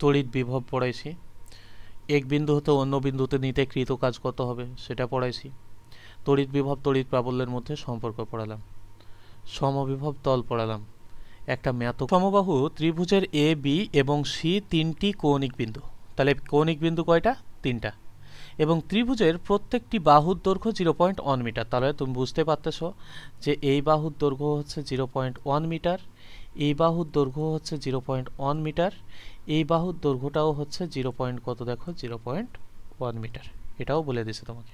Speaker 1: তড়িৎ বিভব পড়াইছি, এক বিন্দু হতে অন্য বিন্দুতে নিতে কৃত কাজ কত হবে সেটা পড়াইছি। তড়িৎ বিভব তড়িৎ প্রাবল্যের মধ্যে সম্পর্ক পড়ালাম, সমবিভব তল পড়ালাম, একটা ম্যাথ সমবাহু ত্রিভুজের এ বি এবং সি তিনটি কৌণিক বিন্দু, তাহলে কৌণিক বিন্দু কয়টা, তিনটা, এবং ত্রিভুজের প্রত্যেকটি বাহুর দৈর্ঘ্য 0.1 মিটার। তাহলে তুমি বুঝতে পারতেছো যে এই বাহুর দৈর্ঘ্য হচ্ছে 0.1 মিটার, এই বাহুর দৈর্ঘ্য হচ্ছে 0.1 মিটার, এই বাহুর দৈর্ঘ্যটাও হচ্ছে 0. কত দেখো 0.1 মিটার, এটাও বলে দিছে তোমাকে।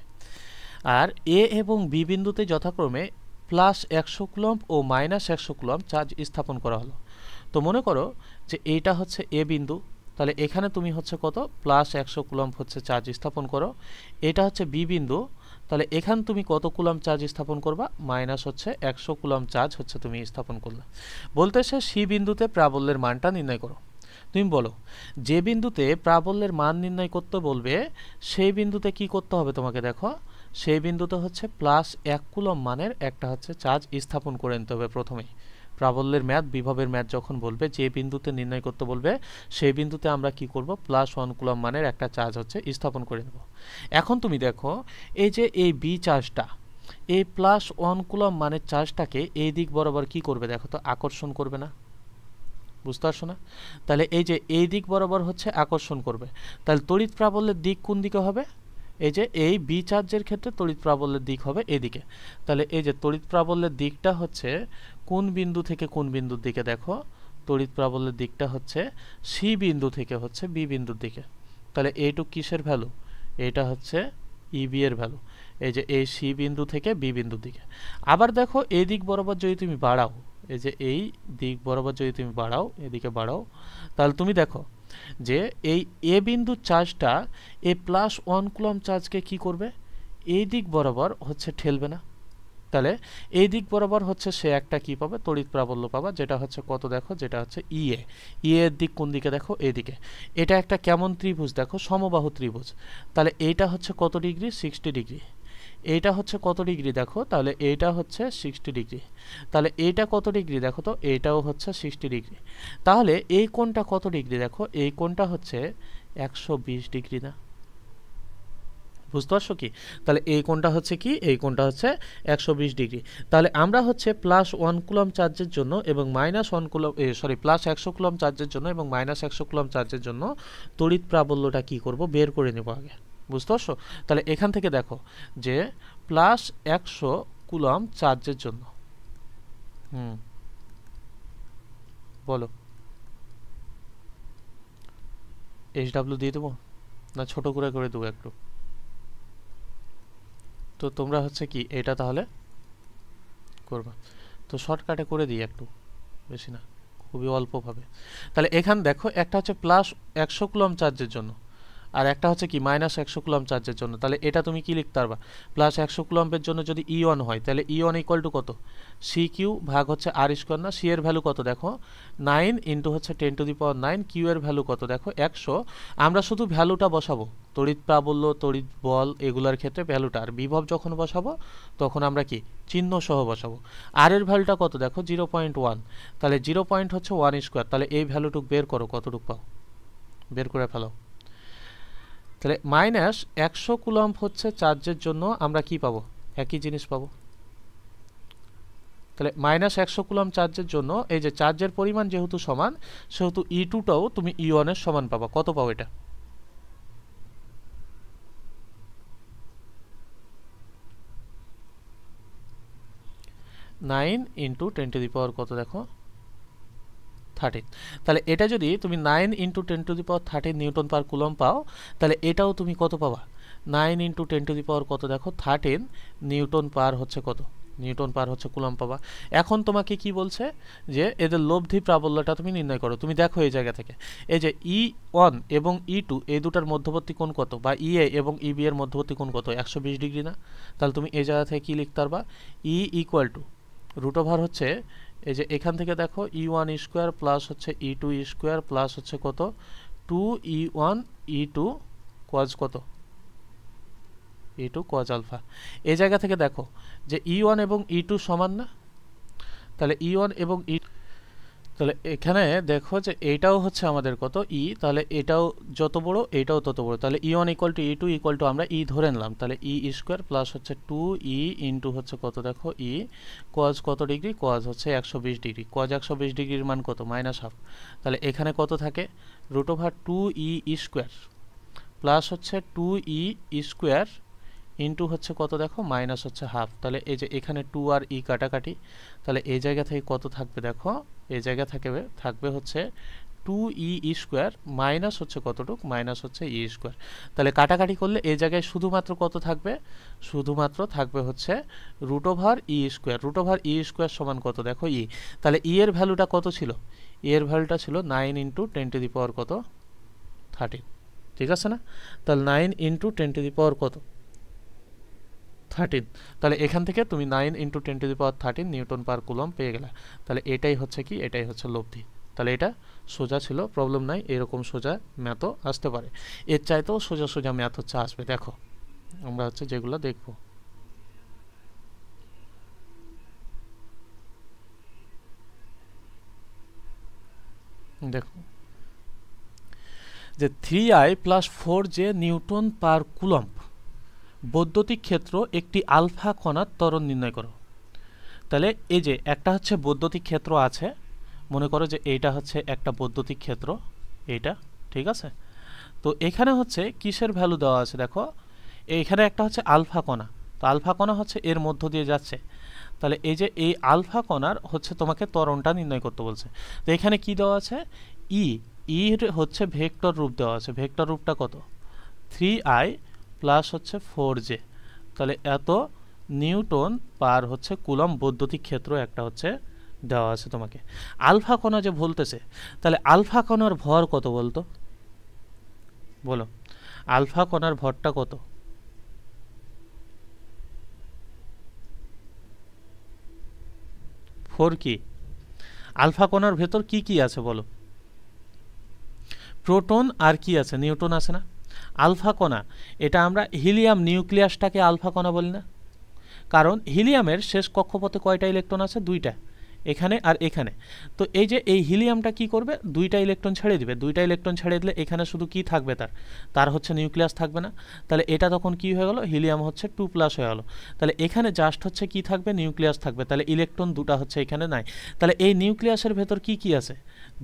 Speaker 1: আর এ এবং বি বিন্দুতে যথাক্রমে প্লাস 100 কুলম্ব ও মাইনাস 100 কুলম্ব চার্জ স্থাপন করা হলো। তো মনে করো যে এইটা হচ্ছে এ বিন্দু, তাহলে এখানে তুমি হচ্ছে কত প্লাস 100 কুলম্ব হচ্ছে চার্জ স্থাপন করো। এটা হচ্ছে বি বিন্দু, তাহলে এখানে তুমি কত কুলম্ব চার্জ স্থাপন করবা, মাইনাস হচ্ছে 100 কুলম্ব চার্জ হচ্ছে তুমি স্থাপন করলে। বলতেছে সি বিন্দুতে প্রাবল্যের মানটা নির্ণয় করো। তুমি বলো যে বিন্দুতে প্রাবল্যের মান নির্ণয় করতে বলবে সেই বিন্দুতে কি করতে হবে তোমাকে, দেখো সেই বিন্দুতে হচ্ছে প্লাস 1 কুলম্ব মানের একটা হচ্ছে চার্জ স্থাপন করে নিতে হবে প্রথমেই। প্রাবল্যের ম্যাথ বিভবের ম্যাথ যখন বলবে যে বিন্দুতে নির্ণয় করতে বলবে সেই বিন্দুতে আমরা কি করব, প্লাস 1 কুলম্ব মানের একটা চার্জ হচ্ছে স্থাপন করে নেব। এখন তুমি দেখো এই যে এই বি চার্জটা, এই প্লাস 1 কুলম্ব মানের চার্জটাকে এই দিক বরাবর কি করবে দেখো তো, আকর্ষণ করবে না? বুঝতে পারছো না? তাহলে এই যে এই দিক বরাবর হচ্ছে আকর্ষণ করবে, তাহলে তড়িৎ প্রাবল্যের দিক কোন দিকে হবে, এই যে এই বি চার্জের ক্ষেত্রে তড়িৎ প্রাবল্যের দিক হবে এদিকে। তাহলে এই যে তড়িৎ প্রাবল্যের দিকটা হচ্ছে কোন বিন্দু থেকে কোন বিন্দুর দিকে, দেখো তড়িৎ প্রাবল্যের দিকটা হচ্ছে সি বিন্দু থেকে হচ্ছে বি বিন্দুর দিকে। তাহলে এইটুক কিসের ভ্যালু, এটা হচ্ছে ইবি এর ভ্যালু, এই যে এই সি বিন্দু থেকে বি বিন্দুর দিকে। আবার দেখো এই দিক বরাবর যদি তুমি বাড়াও, এই যে এই দিক বরাবর যদি তুমি বাড়াও, এদিকে বাড়াও, তাহলে তুমি দেখো যে এই এ বিন্দুর চার্জটা এ প্লাস 1 কুলম্ব চার্জকে কি করবে, এই দিক বরাবর হচ্ছে ঠেলবে না। তাহলে এই দিক বরাবর হচ্ছে সে একটা কি পাবে, তড়িৎ প্রাবল্য পাবা, যেটা হচ্ছে কত দেখো, যেটা হচ্ছে ইএ। ইএ এর দিক কোন দিকে দেখো, এইদিকে। এটা একটা কেমন ত্রিভুজ দেখো, সমবাহু ত্রিভুজ। তাহলে এইটা হচ্ছে কত ডিগ্রি, 60 ডিগ্রি। এইটা হচ্ছে কত ডিগ্রি দেখো, তাহলে এইটা হচ্ছে 60 ডিগ্রি। তাহলে এইটা কত ডিগ্রি দেখো তো, এইটাও হচ্ছে 60 ডিগ্রি। তাহলে এই কোণটা কত ডিগ্রি দেখো, এই কোণটা হচ্ছে 120 ডিগ্রি না? বুঝতে পারছো কি? তাহলে এই কোণটা হচ্ছে কি, এই কোণটা হচ্ছে 120 ডিগ্রি। তাহলে আমরা হচ্ছে প্লাস 1 কুলম্ব চার্জের জন্য এবং মাইনাস 1 কুলম্ব প্লাস 100 কুলম্ব চার্জের জন্য এবং মাইনাস 100 কুলম্ব চার্জের জন্য তড়িৎ প্রাবল্যটা কি করব, বের করে নেব আগে। বুঝতে পারছো? তাহলে এখান থেকে দেখো যে প্লাস 100 কুলম্ব চার্জের জন্য বলো এইচডব্লিউ দিয়ে দেবো না ছোট করে করে দেবো একটু? তো তোমরা হচ্ছে কি এটা তাহলে করবা, তো শর্টকাটে করে দিই একটু, বেশি না, খুবই অল্পভাবে। তাহলে এখান দেখো একটা হচ্ছে প্লাস 100 কুলম্ব চার্জের জন্য আর একটা হচ্ছে কি -100 কুলম্ব চার্জের জন্য। তাহলে এটা তুমি কি লিখতে পারবা, +100 কুলম্বের জন্য যদি E1 হয় তাহলে E1 ইকুয়াল টু কত, CQ ভাগ হচ্ছে R স্কোয়ার না। C এর ভ্যালু কত দেখো 9 ইন্টু হচ্ছে 10⁹, Q এর ভ্যালু কত দেখো 100। আমরা শুধু ভ্যালুটা বসাবো, তড়িৎ প্রাবল্য তড়িৎ বল এগুলোর ক্ষেত্রে ভ্যালুটা, আর বিভব যখন বসাবো তখন আমরা কি চিহ্ন সহ বসাবো। আর এর ভ্যালুটা কত দেখো 0.1, তাহলে 0 হচ্ছে 1 স্কোয়ার। তাহলে এই ভ্যালুটুক বের করো, কতটুক পাও বের করে ফেলো। তাহলে -100 কুলম্ব হচ্ছে চার্জের জন্য আমরা কি পাবো, একই জিনিস পাবো। তাহলে -100 কুলম্ব চার্জের জন্য এই যে চার্জের পরিমাণ যেহেতু সমান, সেহেতু E2টাও তুমি E1 এর সমান পাবা। কত পাও এটা, নাইন ইন্টু 10⁻, কত দেখো 13। তাহলে এটা যদি তুমি 9 ইন্টু 10⁻13 নিউটন পার কুলম্ব পাও, তাহলে এটাও তুমি কত পাবা, 9 ইন্টু 10⁻, কত দেখো 13 নিউটন পার হচ্ছে কত, নিউটন পার হচ্ছে কুলম্ব পাবা। এখন তোমাকে কি বলছে যে এদের লব্ধি প্রাবল্যটা তুমি নির্ণয় করো। তুমি দেখো এই জায়গা থেকে এই যে E1 এবং E2 এই দুটার মধ্যবর্তী কোণ কত, বা EA এবং EB এর মধ্যবর্তী কোণ কত, 120 ডিগ্রি না। তাহলে তুমি এই জায়গা থেকে কি লিখতে পারবা, E ইকুয়াল টু √ওভার হচ্ছে এই যে এখান থেকে দেখো E1 স্কোয়ার প্লাস হচ্ছে E2 স্কোয়ার প্লাস হচ্ছে কত 2E1 E2 কজ কত E2 কজ আলফা। এই জায়গা থেকে দেখো যে E1 এবং E2 সমান না, তাহলে E1 এবং E, তাহলে এখানে দেখো যে এইটাও হচ্ছে আমাদের কত E, তাহলে এটাও যত বড় এটাও তত বড়। তাহলে E1 equal to E2 equal to আমরা E ধরে নিলাম। তাহলে E স্কোয়ার প্লাস হচ্ছে 2E ইন্টু হচ্ছে কত দেখো E কজ কত ডিগ্রি, কজ হচ্ছে 120 ডিগ্রি। কজ 120 ডিগ্রির মান কত, -1/2। তাহলে এখানে কত থাকে √ওভার 2E স্কোয়ার প্লাস হচ্ছে 2E স্কোয়ার ইন্টু হচ্ছে কত দেখো মাইনাস হচ্ছে হাফ। তাহলে এই যে এখানে 2 আর E কাটাকাটি, তাহলে এই জায়গা থেকে কত থাকবে দেখো, এই জায়গা থাকবে হচ্ছে 2E স্কোয়ার মাইনাস হচ্ছে কতটুক, মাইনাস হচ্ছে E স্কোয়ার। তাহলে কাটাকাটি করলে এই জায়গায় শুধুমাত্র কত থাকবে, শুধুমাত্র থাকবে হচ্ছে √over E square. √Over E square সমান কত দেখো E। তাহলে E এর ভ্যালুটা কত ছিল, E এর ভ্যালুটা ছিল 9 ইন্টু 10⁻, কত 13, ঠিক আছে না। তাহলে 9 ইন্টু 10⁻, কত 13। তাহলে এখান থেকে তুমি 9 ইন্টু 10⁻13 নিউটন পার কুলম্ব পেয়ে গেলে। তাহলে এটাই হচ্ছে কি, এটাই হচ্ছে লব্ধি। তাহলে এটা সোজা ছিল, প্রবলেম নাই, এরকম সোজা ম্যাথও আসতে পারে। এর চাইতেও সোজা সোজা ম্যাথ হচ্ছে আসবে। দেখো আমরা হচ্ছে যেগুলো দেখব, দেখো যে 3I + 4J নিউটন পার কুলম্ব বৈদ্যুতিক ক্ষেত্র একটি আলফা কণার ত্বরণ নির্ণয় করো। তাহলে এই যে একটা হচ্ছে বৈদ্যুতিক ক্ষেত্র আছে, মনে করো যে এইটা হচ্ছে একটা বৈদ্যুতিক ক্ষেত্র, এইটা ঠিক আছে। তো এখানে হচ্ছে কিসের ভ্যালু দেওয়া আছে দেখো, এইখানে একটা হচ্ছে আলফা কণা, তো আলফা কণা হচ্ছে এর মধ্য দিয়ে যাচ্ছে। তাহলে এই যে এই আলফা কণার হচ্ছে তোমাকে ত্বরণটা নির্ণয় করতে বলছে। তো এখানে কি দেওয়া আছে, এর হচ্ছে ভেক্টর রূপ দেওয়া আছে। ভেক্টর রূপটা কত, 3I প্লাস হচ্ছে 4J। তাহলে এত নিউটন পার হচ্ছে কুলম্ব বৈদ্যুতিক ক্ষেত্র একটা হচ্ছে দেওয়া আছে তোমাকে। আলফা কণা যে বলতেছে, তাহলে আলফা কণার ভর কত বলতো, বলো আলফা কণার ভরটা কত, 4 কি, আলফা কণার ভেতর কি কি আছে বলো, প্রোটন আর কি আছে, নিউটন আছে না। আলফা কণা এটা আমরা হিলিয়াম নিউক্লিয়াসটাকে আলফা কণা বলি না, কারণ হিলিয়ামের শেষ কক্ষপথে কয়টা ইলেকট্রন আছে, 2টা, এখানে আর এখানে। তো এই যে এই হিলিয়ামটা কি করবে, 2টা ইলেকট্রন ছেড়ে দিবে। 2টা ইলেকট্রন ছেড়ে দিলে এখানে শুধু কি থাকবে, তার হচ্ছে নিউক্লিয়াস থাকবে না। তাহলে এটা তখন কি হয়ে গেল, হিলিয়াম হচ্ছে 2+ হয়ে গেল। তাহলে এখানে জাস্ট হচ্ছে কি থাকবে, নিউক্লিয়াস থাকবে। তাহলে ইলেকট্রন 2টা হচ্ছে এখানে নাই। তাহলে এই নিউক্লিয়াসের ভেতর কি কি আছে,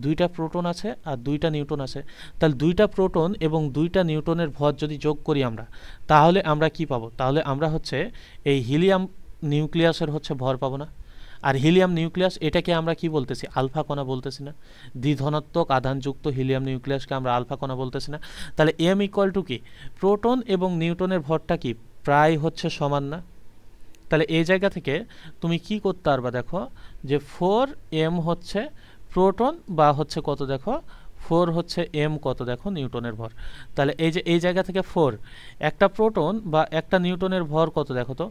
Speaker 1: 2টা প্রোটন আছে আর 2টা নিউট্রন আছে। তাহলে 2টা প্রোটন এবং 2টা নিউট্রনের ভর যদি যোগ করি আমরা, তাহলে আমরা কি পাবো, তাহলে আমরা হচ্ছে এই হিলিয়াম নিউক্লিয়াসের হচ্ছে ভর পাবো না। আর হিলিয়াম নিউক্লিয়াস এটাকে আমরা কি বলতেছি, আলফা কণা বলতেছি না। দ্বিধনাত্মক আধানযুক্ত হিলিয়াম নিউক্লিয়াসকে আমরা আলফা কণা বলতেছি না। তাহলে M ইকুয়াল টু কি, প্রোটন এবং নিউট্রনের ভরটা কি প্রায় হচ্ছে সমান না। তাহলে এই জায়গা থেকে তুমি কি করতে পারবা দেখো, যে 4M হচ্ছে প্রোটন বা হচ্ছে কত দেখো 4 হচ্ছে m কত দেখো নিউটনের ভর। তাহলে এই যে এই জায়গা থেকে 4 একটা প্রোটন বা একটা নিউটনের ভর কত দেখো তো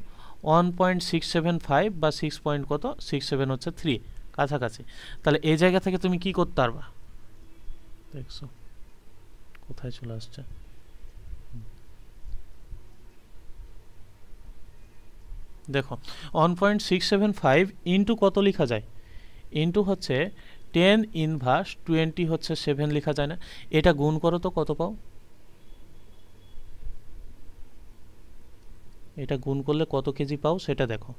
Speaker 1: 1.675 বা 6 পয়েন্ট কত 67 হচ্ছে 3 কাছাকাছি। তাহলে এই জায়গা থেকে তুমি কি করতে পারবা দেখছো কোথায় চলে আসছে দেখো 1.675 ইন্টু কত লেখা যায় ইন্টু হচ্ছে 10 ইনভার্স 20 হচ্ছে 7 লেখা যায় না এটা গুণ করো তো কত পাও এটা গুণ করলে কত কেজি পাও সেটা দেখো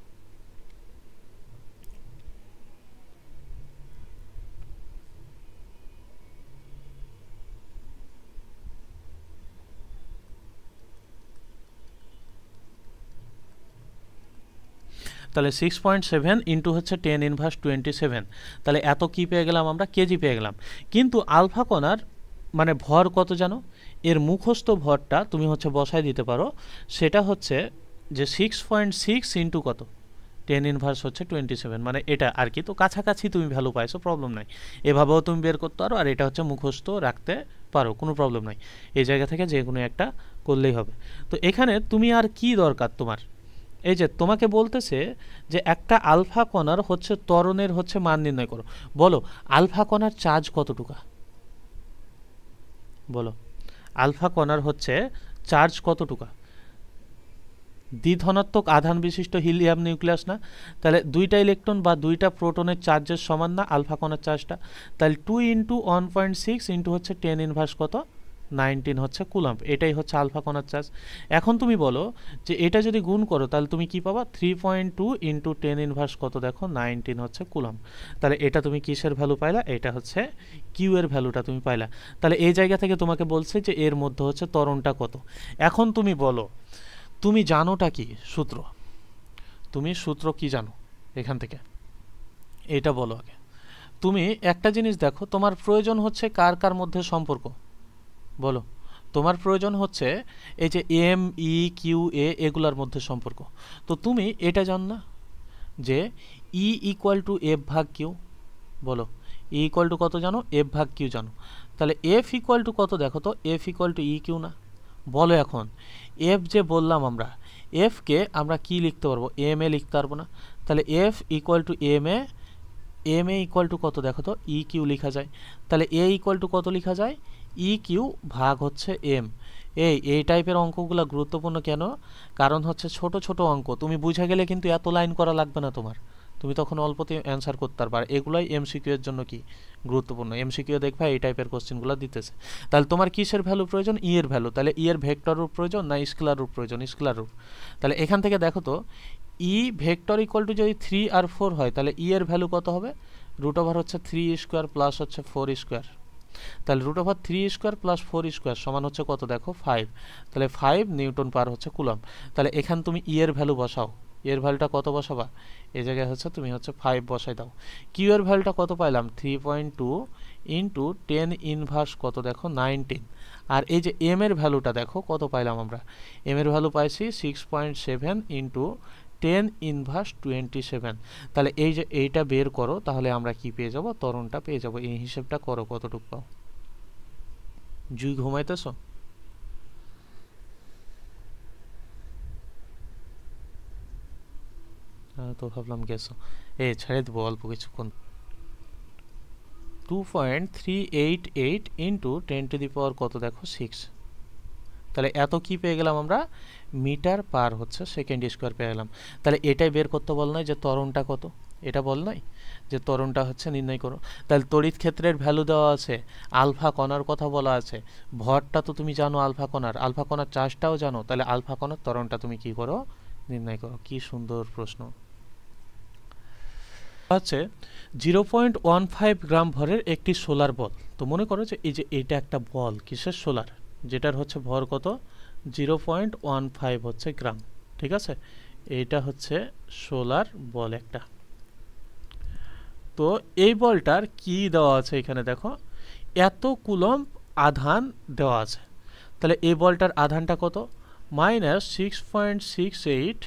Speaker 1: তাহলে 6.7 ইন্টু হচ্ছে 10 ইনভার্স 27 তাহলে এত কি পেয়ে গেলাম আমরা কেজি পেয়ে গেলাম কিন্তু আলফা কণার মানে ভর কত জানো এর মুখস্থ ভরটা তুমি হচ্ছে বসায় দিতে পারো সেটা হচ্ছে যে 6.6 ইন্টু কত 10 ইনভার্স হচ্ছে 27 মানে এটা আর কি তো কাছাকাছি তুমি ভ্যালু পাইছো প্রবলেম নাই এভাবেও তুমি বের করতে পারো আর এটা হচ্ছে মুখস্থ রাখতে পারো কোনো প্রবলেম নাই এই জায়গা থেকে যে কোনো একটা করলেই হবে তো এখানে তুমি আর কি দরকার তোমার এই যে তোমাকে বলতেছে যে একটা আলফা কণার হচ্ছে ত্বরণের হচ্ছে মান নির্ণয় করো বলো আলফা কণার চার্জ কতটুকু বলো আলফা কণার হচ্ছে চার্জ কতটুকু দ্বিধনাত্মক আধান বিশিষ্ট হিলিয়াম নিউক্লিয়াস না তাহলে দুইটা ইলেকট্রন বা দুইটা প্রোটনের চার্জের সমান না আলফা কণার চার্জটা তাহলে 2 ইন্টু 1.6 ইন্টু হচ্ছে 10 ইনভার্স কত 19 হচ্ছে কুলাম্ব এটাই হচ্ছে আলফা কণার চার্জ এখন তুমি বলো যে এটা যদি গুণ করো তাহলে তুমি কি পাবা 3.2 ইন্টু 10 ইনভার্স কত দেখো 19 হচ্ছে কুলাম্ব তাহলে এটা তুমি কিসের ভ্যালু পাইলা এটা হচ্ছে কিউ এর ভ্যালুটা তুমি পাইলা তাহলে এই জায়গা থেকে তোমাকে বলছে যে এর মধ্যে হচ্ছে ত্বরণটা কত এখন তুমি বলো তুমি জানোটা কি সূত্র তুমি সূত্র কি জানো এখান থেকে এটা বলো আগে তুমি একটা জিনিস দেখো তোমার প্রয়োজন হচ্ছে কার কার মধ্যে সম্পর্ক বলো তোমার প্রয়োজন হচ্ছে এই যে এম ই কিউ এ এগুলার মধ্যে সম্পর্ক তো তুমি এটা জানো না যে ই ইকুয়াল টু এফ ভাগ কিউ বলো ই ইকুয়াল টু কত জানো এফ ভাগ কিউ জানো তাহলে এফ ইকুয়াল টু কত দেখো তো F equal to E Q না বলো এখন এফ যে বললাম আমরা এফকে আমরা কি লিখতে পারবো এম এ লিখতে পারবো না তাহলে F equal to M A equal to কত দেখো তো ই কিউ লেখা যায় তাহলে এ ইকুয়াল টু কত লেখা যায় ই কিউ ভাগ হচ্ছে এম এই টাইপের অঙ্কগুলো গুরুত্বপূর্ণ কেন কারণ হচ্ছে ছোট ছোট অঙ্ক তুমি বুঝে গেলে কিন্তু এত লাইন করা লাগবে না তোমার তুমি তখন অল্পতে অ্যান্সার করতে পারবে আর এগুলাই এমসিকিউ এর জন্য কি গুরুত্বপূর্ণ এমসিকিউ দেখবা এই টাইপের কোশ্চেনগুলো দিতেছে তাহলে তোমার কিসের ভ্যালু প্রয়োজন ই এর ভ্যালু তাহলে ই এর ভেক্টর রূপ প্রয়োজন না স্কেলার রূপ প্রয়োজন স্কেলার রূপ তাহলে এখান থেকে দেখো তো ই ভেক্টর ইকুয়াল টু যদি 3 আর 4 হয় তাহলে ই এর ভ্যালু কত হবে রুট ওভার হচ্ছে 3 স্কোয়ার প্লাস হচ্ছে 4 স্কোয়ার তাহলে root over 3 square plus 4 square সমান হচ্ছে কত দেখো 5 তাহলে 5 নিউটন পার হচ্ছে কুলম্ব তাহলে এখান তুমি ই এর ভ্যালু বসাও এর ভ্যালুটা কত বসাবা এই জায়গায় হচ্ছে তুমি হচ্ছে 5 বসাই দাও কিউ এর ভ্যালুটা কত পাইলাম 3.2 ইন্টু 10 ইনভার্স কত দেখো 19 আর এই যে এম এর ভ্যালুটা দেখো কত পাইলাম আমরা এম এর ভ্যালু পাইছি 6.7 ইন্টু 10 ইনভার্স 27 তাহলে এই যে এইটা বের করো তাহলে আমরা কি পেয়ে যাব ত্বরণটা পেয়ে যাব এই হিসাবটা করো কতটুকু পাও জুই ঘুমাইতেছো তো ভাবলাম গেছো ছেড়ে দেবো অল্প কিছুক্ষণ 2.388 ইন্টু 10 টু দি পাওয়ার কত দেখো 6 তাহলে এত কি পেয়ে গেলাম আমরা মিটার পার হচ্ছে সেকেন্ড স্কোয়ার পেয়ে গেলাম তাহলে এটাই বের করতে বল নাই যে ত্বরণটা কত এটা বল নাই যে ত্বরণটা হচ্ছে নির্ণয় করো তাহলে তড়িৎ ক্ষেত্রের ভ্যালু দেওয়া আছে আলফা কণার কথা বলা আছে ভরটা তো তুমি জানো আলফা কণার চার্জটাও জানো তাহলে আলফা কণার ত্বরণটা তুমি কি করো নির্ণয় করো কি সুন্দর প্রশ্ন হচ্ছে 0.15 গ্রাম ভরের একটি সোলার বল তো মনে করো যে এই যে এটা একটা বল কিসের সোলার যেটার হচ্ছে ভর কত 0.15 হচ্ছে গ্রাম ঠিক আছে এইটা হচ্ছে সোলার বল একটা তো এই বলটার কি দেওয়া আছে এখানে দেখো এত কুলম্ব আধান দেওয়া আছে তাহলে এই বলটার আধানটা কত -6.68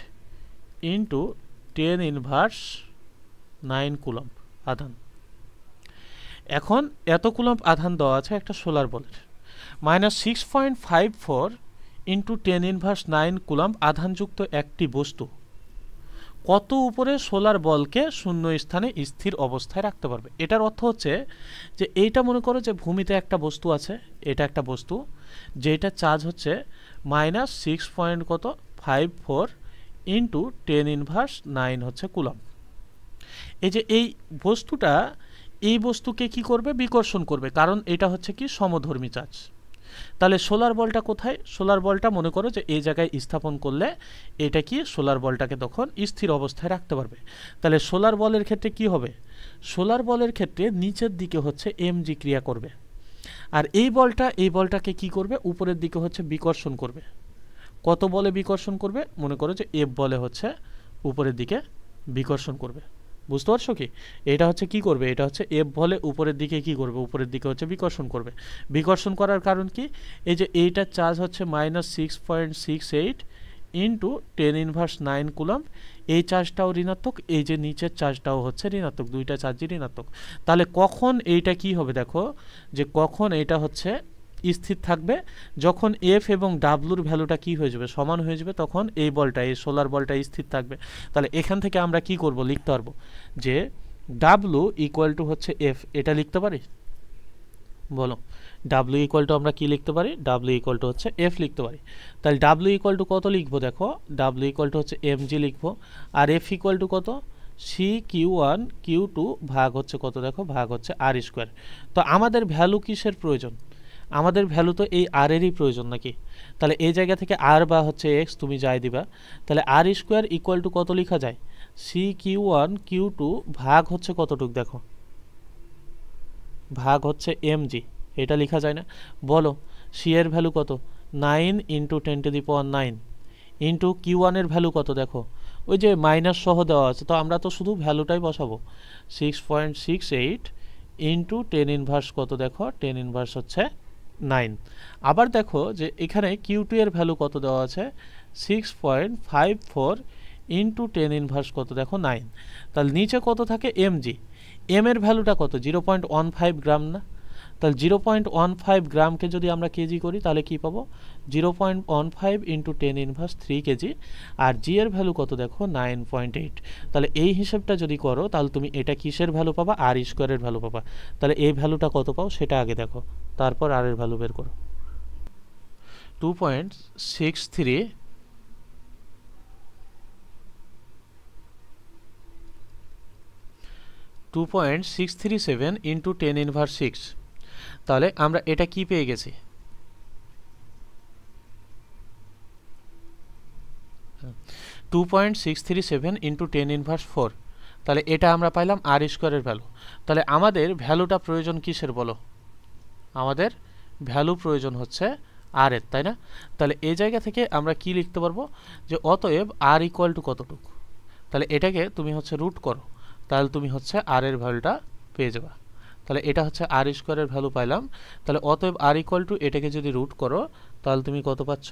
Speaker 1: ইন্টু 10 ইনভার্স 9 কুলম্ব আধান এখন এত কুলম্ব আধান দেওয়া আছে একটা সোলার বলের, -6.54 ইন্টু 10⁻৯ কুলম্ব আধানযুক্ত একটি বস্তু কত উপরে সোলার বলকে শূন্য স্থানে স্থির অবস্থায় রাখতে পারবে। এটার অর্থ হচ্ছে যে এইটা মনে করো যে ভূমিতে একটা বস্তু আছে, এটা একটা বস্তু যেটা চার্জ হচ্ছে -6.54 ইন্টু 10⁻৯ হচ্ছে কুলম্ব। এই যে এই বস্তুটা, এই বস্তুকে কি করবে, বিকর্ষণ করবে, কারণ এটা হচ্ছে কি সমধর্মী চার্জ। তাহলে সোলার বলটা কোথায়, সোলার বলটা মনে করো যে এই জায়গায় স্থাপন করলে এটা কি সোলার বলটাকে তখন স্থির অবস্থায় রাখতে পারবে। তাহলে সোলার বলের ক্ষেত্রে কি হবে, সোলার বলের ক্ষেত্রে নিচের দিকে হচ্ছে mg ক্রিয়া করবে, আর এই বলটাকে কি করবে, উপরের দিকে হচ্ছে বিকর্ষণ করবে। কত বলে বিকর্ষণ করবে, মনে করো যে F বলে হচ্ছে উপরের দিকে বিকর্ষণ করবে। বুঝতে পারছো কি, এটা হচ্ছে কি করবে, এটা হচ্ছে F বলে উপরের দিকে কি করবে, উপরের দিকে হচ্ছে বিকর্ষণ করবে। বিকর্ষণ করার কারণ কি, এই যে এইটার চার্জ হচ্ছে -6.68 ইন্টু 10⁻৯ কুলম্ব, এই চার্জটাও ঋণাত্মক, এই যে নিচের চার্জটাও হচ্ছে ঋণাত্মক, দুইটা চার্জই ঋণাত্মক। তাহলে কখন এইটা কি হবে, দেখো যে কখন এটা হচ্ছে স্থির থাকবে, যখন এফ এবং ডাব্লুর ভ্যালুটা কি হয়ে যাবে, সমান হয়ে যাবে, তখন এই বলটা, এই সোলার বলটা স্থির থাকবে। তাহলে এখান থেকে আমরা কি করব, লিখতে পারবো যে ডাব্লু ইকুয়াল টু হচ্ছে এফ, এটা লিখতে পারি, বলো ডাব্লু ইকুয়াল টু আমরা কি লিখতে পারি, ডাব্লু ইকুয়াল টু হচ্ছে এফ লিখতে পারি। তাহলে ডাব্লু ইকুয়াল টু কত লিখবো, দেখো ডাব্লু ইকুয়াল টু হচ্ছে mg লিখবো, আর এফ ইকুয়াল টু কত, CQ1 Q2 ভাগ হচ্ছে কত, দেখো ভাগ হচ্ছে আর স্কোয়ার। তো আমাদের ভ্যালু কিসের প্রয়োজন, আমাদের ভ্যালু তো এই আর এরই প্রয়োজন নাকি। তাহলে এই জায়গা থেকে আর বা হচ্ছে এক্স তুমি যাই দিবা, তাহলে আর স্কোয়ার ইকুয়াল টু কত লেখা যায়, CQ1 Q2 ভাগ হচ্ছে কতটুক, দেখো ভাগ হচ্ছে mg, এটা লেখা যায় না, বলো সি এর ভ্যালু কত, 9 ইন্টু 10⁹9 ইন্টু Q1 এর ভ্যালু কত, দেখো ওই যে মাইনাস সহ দেওয়া আছে, তো আমরা তো শুধু ভ্যালুটাই বসাবো, 6.68 ইন্টু 10⁻, কত দেখো 10⁻ হচ্ছে 9। আবার দেখো যে এখানে Q2 এর ভ্যালু কত দেওয়া আছে, 6.54 ইন্টু 10⁻, কত দেখো 9। তাহলে নিচে কত থাকে, mg, m এর ভ্যালুটা কত, 0.15 গ্রাম না, তাহলে 0.15 গ্রামকে যদি আমরা কেজি করি তাহলে কি পাবো, 0.15 ইন্টু 10⁻³ কেজি, আর জি এর ভ্যালু কত দেখো 9.8। তাহলে এই হিসেবটা যদি করো তাহলে তুমি এটা কিসের ভ্যালু পাবা, আর স্কোয়ারের ভ্যালু পাবা। তাহলে এই ভ্যালুটা কত পাও সেটা আগে দেখো, তারপর আর এর ভ্যালু বের করো। 2.63 2.637 ইন্টু 10⁻6, তাহলে আমরা এটা কি পেয়ে গেছি, 2.637 ইন্টু 10⁻4, তাহলে এটা আমরা পাইলাম আর স্কোয়ারের ভ্যালু। তাহলে আমাদের ভ্যালুটা প্রয়োজন কিসের বলো, আমাদের ভ্যালু প্রয়োজন হচ্ছে আর এর, তাই না। তাহলে এই জায়গা থেকে আমরা কি লিখতে পারবো, যে অতএব আর ইকুয়াল টু কতটুকু, তাহলে এটাকে তুমি হচ্ছে রুট করো, তাহলে তুমি হচ্ছে আর এর ভ্যালুটা পেয়ে যাবা। তাহলে এটা হচ্ছে আর স্কোয়ারের ভ্যালু পাইলাম, তাহলে অতএব আর ইকুয়াল টু এটাকে যদি রুট করো তাহলে তুমি কত পাচ্ছ,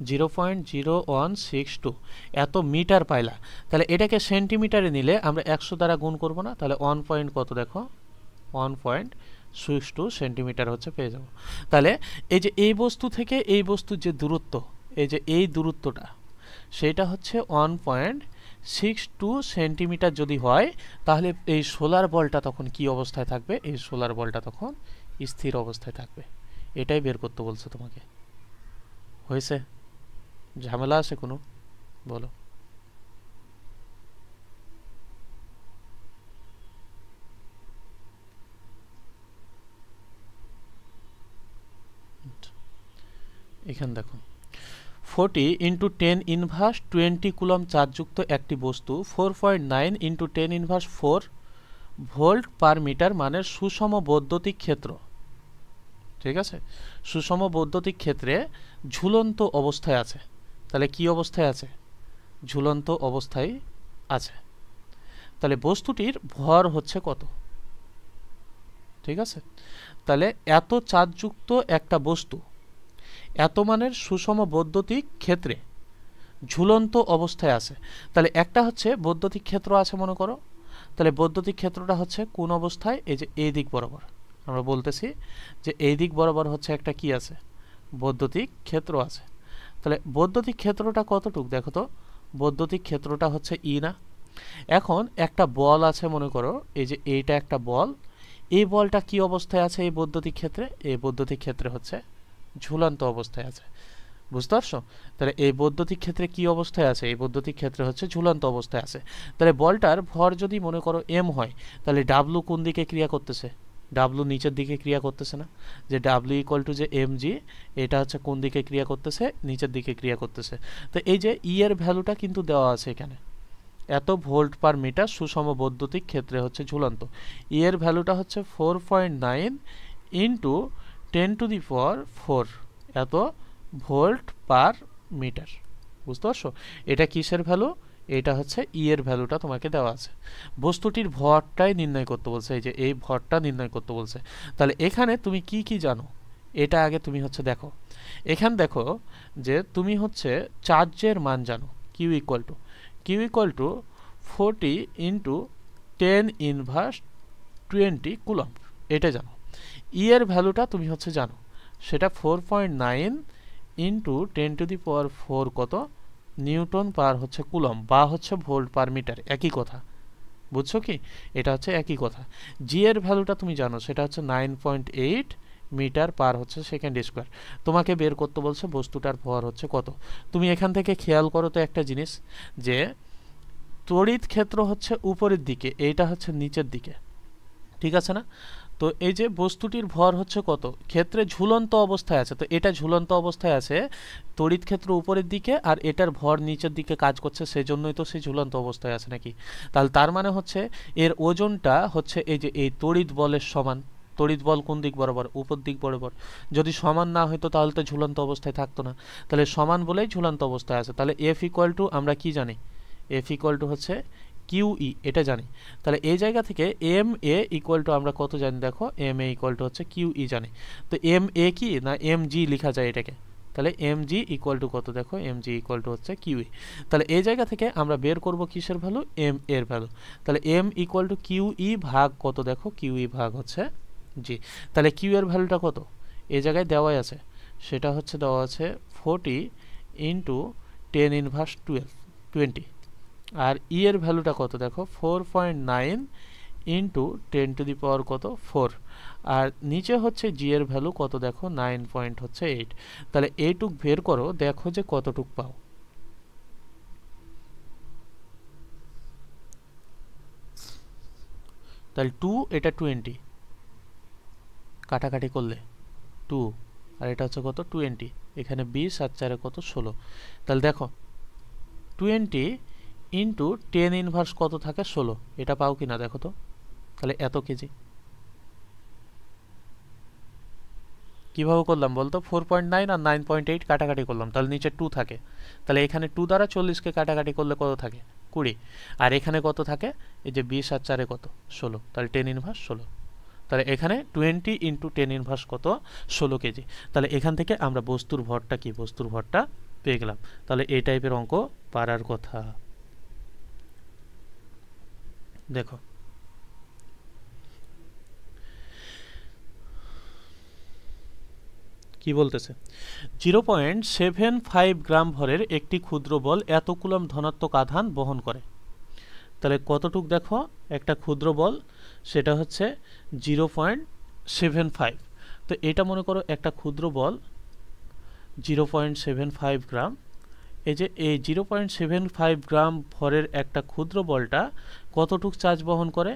Speaker 1: 0.0162 এত মিটার পাইলা। তাহলে এটাকে সেন্টিমিটারে নিলে আমরা 100 দ্বারা গুণ করব না, তাহলে 1 পয়েন্ট কত দেখো 1.62 সেন্টিমিটার হচ্ছে পেয়ে যাব। তাহলে এই যে এই বস্তু থেকে এই বস্তুর যে দূরত্ব, এই যে এই দূরত্বটা সেটা হচ্ছে 1.62 সেন্টিমিটার যদি হয়, তাহলে এই সোলার বলটা তখন কি অবস্থায় থাকবে, এই সোলার বলটা তখন স্থির অবস্থায় থাকবে। এটাই বের করতে বলছে তোমাকে। হয়েছে, ঝামেলা আছে কোনো, বলো। এখানে দেখো 40 ইন্টু 10⁻20 কুলম্ব চার্জযুক্ত একটি বস্তু 4.9 ইন্টু 10⁻4 ভোল্ট পার মিটার মানের সুষম বৈদ্যুতিক ক্ষেত্র, ঠিক আছে, সুষম বৈদ্যুতিক ক্ষেত্রে ঝুলন্ত অবস্থায় আছে। তাহলে কি অবস্থায় আছে, ঝুলন্ত অবস্থায় আছে। তাহলে বস্তুটির ভর হচ্ছে কত, ঠিক আছে। তাহলে এত চার্জযুক্ত একটা বস্তু, এত মানের সুষম বৈদ্যুতিক ক্ষেত্রে ঝুলন্ত অবস্থায় আছে। তাহলে একটা হচ্ছে বৈদ্যুতিক ক্ষেত্র আছে মনে করো, তাহলে বৈদ্যুতিক ক্ষেত্রটা হচ্ছে কোন অবস্থায়, এই যে এই দিক বরাবর আমরা বলতেছি যে এই দিক বরাবর হচ্ছে একটা কি আছে, বৈদ্যুতিক ক্ষেত্র আছে। তাহলে বৈদ্যুতিক ক্ষেত্রটা কতটুক দেখো তো, বৈদ্যুতিক ক্ষেত্রটা হচ্ছে ই না। এখন একটা বল আছে মনে করো, এই যে এইটা একটা বল, এই বলটা কি অবস্থায় আছে এই বৈদ্যুতিক ক্ষেত্রে, এই বৈদ্যুতিক ক্ষেত্রে হচ্ছে ঝুলন্ত অবস্থায় আছে। বুঝতে পারছো? তাহলে এই বৈদ্যুতিক ক্ষেত্রে কি অবস্থায় আছে, এই বৈদ্যুতিক ক্ষেত্রে হচ্ছে ঝুলন্ত অবস্থায় আছে। তাহলে বলটার ভর যদি মনে করো এম হয়, তাহলে ডাব্লু কোন দিকে ক্রিয়া করতেছে, ডাব্লু নিচের দিকে ক্রিয়া করতেছে না, যে ডাব্লু ইকুয়াল টু যে এম জি, এটা হচ্ছে কোন দিকে ক্রিয়া করতেছে, নিচের দিকে ক্রিয়া করতেছে। তো এই যে ই এর ভ্যালুটা কিন্তু দেওয়া আছে এখানে, এত ভোল্ট পার মিটার সুষম বৈদ্যুতিক ক্ষেত্রে হচ্ছে ঝুলন্ত। ই এর ভ্যালুটা হচ্ছে 4.9 ইন্টু 10⁴ এত ভোল্ট পার মিটার। বুঝতে পারছো? এটা কিসের ভ্যালু, এটা হচ্ছে ই এর ভ্যালুটা তোমাকে দেওয়া আছে। বস্তুটির ভরটাই নির্ণয় করতে বলছে, এই যে এই ভরটা নির্ণয় করতে বলছে। তাহলে এখানে তুমি কি কি জানো এটা আগে তুমি হচ্ছে দেখো। এখানে দেখো যে তুমি হচ্ছে চার্জের মান জানো, Q equal to 40 into 10⁻20 coulomb, এটা জানো। ই এর ভ্যালুটা তুমি হচ্ছে জানো, সেটা 4.9 ইন্টু 10⁴ কত নিউটন পার হচ্ছে কুলম্ব, বা হচ্ছে ভোল্ট পার মিটার, একই কথা। বুঝছো কি? এটা হচ্ছে একই কথা। জি এর ভ্যালুটা তুমি জানো, সেটা হচ্ছে 9.8 মিটার পার হচ্ছে সেকেন্ড স্কোয়ার। তোমাকে বের করতে বলছে বস্তুটার ভর হচ্ছে কত। তুমি এখান থেকে খেয়াল করো তো একটা জিনিস, যে তড়িৎ ক্ষেত্র হচ্ছে উপরের দিকে, এইটা হচ্ছে নিচের দিকে, ঠিক আছে না? তো এই যে বস্তুটির ভর হচ্ছে কত, ক্ষেত্রে ঝুলন্ত অবস্থায় আছে, তো এটা ঝুলন্ত অবস্থায় আছে, তড়িৎ ক্ষেত্র উপরের দিকে আর এটার ভর নিচের দিকে কাজ করছে, সেজন্যই তো সে ঝুলন্ত অবস্থায় আছে নাকি। তাহলে তার মানে হচ্ছে এর ওজনটা হচ্ছে এই যে এই তড়িৎ বলের সমান। তড়িৎ বল কোন দিক বরাবর, উপর দিক বরাবর। যদি সমান না হতো তাহলে তো ঝুলন্ত অবস্থায় থাকতো না, তাহলে সমান বলেই ঝুলন্ত অবস্থায় আছে। তাহলে এফ ইকুয়াল টু আমরা কি জানি, এফ ইকুয়াল টু হচ্ছে কিউ ই, এটা জানি। তাহলে এই জায়গা থেকে এম এ ইকুয়াল টু আমরা কত জানি দেখো, এম এ ইকুয়াল টু হচ্ছে কিউ ই জানি। তো এম এ কি না এম জি লেখা যায় এটাকে, তাহলে এম জি ইকুয়াল টু কত দেখো, এম জি ইকুয়াল টু হচ্ছে কিউ ই। তাহলে এই জায়গা থেকে আমরা বের করব কিসের ভ্যালু, এম এর ভ্যালু। তাহলে M equal to Q E ভাগ কত দেখো, কিউ ই ভাগ হচ্ছে জি। তাহলে কিউ এর ভ্যালুটা কত এই জায়গায় দেওয়াই আছে, সেটা হচ্ছে দেওয়া আছে 40 ইন্টু 10⁻20। আর ই এর ভ্যালুটা কত দেখো, 4.9 ইন্টু 10⁻⁴ কত 4। আর নিচে হচ্ছে জি এর ভ্যালু কত দেখো, 9.8। তাহলে এইটুক বের করো, দেখো যে কতটুক পাও। তাহলে 2 এটা 20, কাটাকাটি করলে 2, আর এটা হচ্ছে কত 20, এখানে 20 আর 4 কত 16। তাহলে দেখো 20 ইন্টু 10⁻⁴ কত থাকে 16, এটা পাও কিনা দেখো তো। তাহলে এত কেজি কিভাবে করলাম বলতো, 4.9 আর 9.8 কাটাকাটি করলাম, তাহলে নিচে 2 থাকে। তাহলে এখানে 2 দ্বারা 40কে কাটাকাটি করলে কত থাকে 20, আর এখানে কত থাকে এই যে 20 আর 4 কত 16, তাহলে 10⁻16। তাহলে এখানে 20 ইন্টু 10⁻⁴ কত 16 কেজি। তাহলে এখান থেকে আমরা বস্তুর ভরটা কি, বস্তুর ভরটা পেয়ে গেলাম। তাহলে এই টাইপের অঙ্ক পারার কথা। দেখো কি বলতেছে, 0.75 গ্রাম ভরের একটি ক্ষুদ্র বল এত কুলম্ব ধনাত্মক আধান বহন করে। তাহলে কতটুক দেখো একটা ক্ষুদ্র বল, সেটা হচ্ছে 0.75। তো এটা মনে করো একটা ক্ষুদ্র বল 0.75 গ্রাম। এই যে এই 0.75 গ্রাম ভরের একটা ক্ষুদ্র বলটা কতটুক চার্জ বহন করে,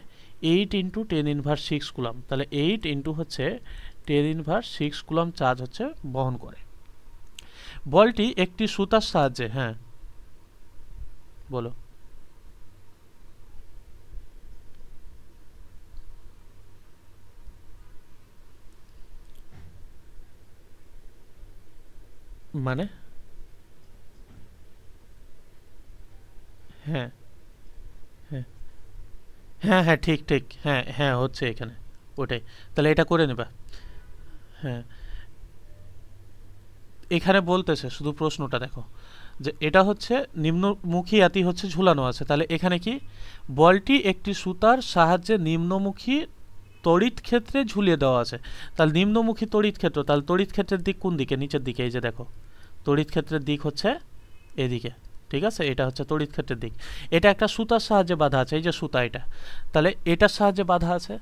Speaker 1: 8 ইন্টু 10⁻6 কুলম্ব। তাহলে 8 ইন্টু হচ্ছে 10⁻6 কুলম্ব চার্জ হচ্ছে বহন করে। বলটি একটি সুতার সাহায্যে, হ্যাঁ বলো, মানে হ্যাঁ হ্যাঁ হ্যাঁ হ্যাঁ ঠিক ঠিক, হ্যাঁ হ্যাঁ হচ্ছে এখানে ওটাই। তাহলে এটা করে নেবা, হ্যাঁ এখানে বলতেছে শুধু প্রশ্নটা দেখো যে এটা হচ্ছে নিম্নমুখী আতি হচ্ছে ঝুলানো আছে, তাহলে এখানে কি বলটি একটি সুতার সাহায্যে নিম্নমুখী তড়িৎ ক্ষেত্রে ঝুলিয়ে দেওয়া আছে। তাহলে নিম্নমুখী তড়িৎ ক্ষেত্র, তাহলে তড়িৎ ক্ষেত্রের দিক কোন দিকে? নিচের দিকে। এই যে দেখো তড়িৎ ক্ষেত্রের দিক হচ্ছে এদিকে, ঠিক আছে, এটা হচ্ছে তড়িৎ ক্ষেত্রের দিক। এটা একটা সুতার সাহায্যে বাঁধা আছে, এই যে সুতা এটা, তাহলে এটার সাহায্যে বাঁধা আছে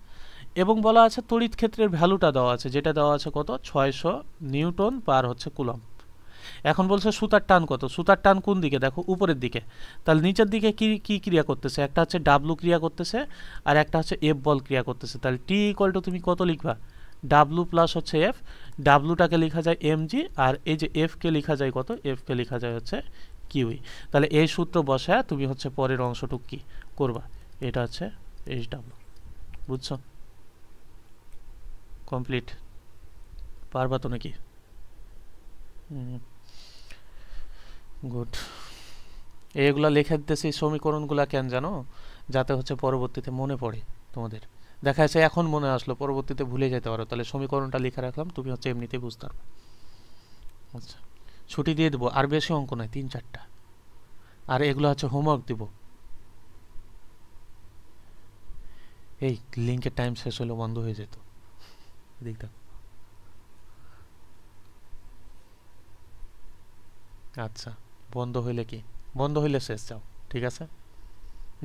Speaker 1: এবং বলা আছে তড়িৎ ক্ষেত্রের ভ্যালুটা দেওয়া আছে, যেটা দেওয়া আছে কত 600 নিউটন পার হচ্ছে কুলম্ব। এখন বলছে সুতার টান কত? সুতার টান কোন দিকে? দেখো উপরের দিকে। তাহলে নিচের দিকে কি কি ক্রিয়া করতেছে? একটা হচ্ছে ডাব্লু ক্রিয়া করতেছে আর একটা হচ্ছে এফ বল ক্রিয়া করতেছে। তাহলে টি ইকুয়াল টু তুমি কত লিখবা? ডাব্লু প্লাস হচ্ছে এফ, ডাব্লুটাকে লেখা যায় এমজি আর এই যে এফকে লেখা যায় কত? এফকে লেখা যায় হচ্ছে কিউই। তাহলে এই সূত্র বসায় তুমি হচ্ছে পরের অংশটুক কি করবা? এটা হচ্ছে এইচ ডাব্লু। বুঝছো? কমপ্লিট? পারবা তো নাকি? গুড। এইগুলা লেখা দিতেছি সমীকরণগুলা কেন জানো? যাতে হচ্ছে পরবর্তীতে মনে পড়ে তোমাদের। দেখা যাচ্ছে এখন মনে আসলো, পরবর্তীতে ভুলে যেতে পারো, তাহলে সমীকরণটা লিখে রাখলাম, তুমি হচ্ছে এমনিতেই বুঝতে পারবে। আচ্ছা, ছুটি দিয়ে দেবো, আর বেশি অঙ্ক নয়, 3-4টা। আর এগুলো হচ্ছে হোমওয়ার্ক দিব। এই লিঙ্কের টাইম শেষ হলে বন্ধ হয়ে যেত, দেখতাম। আচ্ছা, বন্ধ হইলে কি? বন্ধ হইলে শেষ, যাও, ঠিক আছে,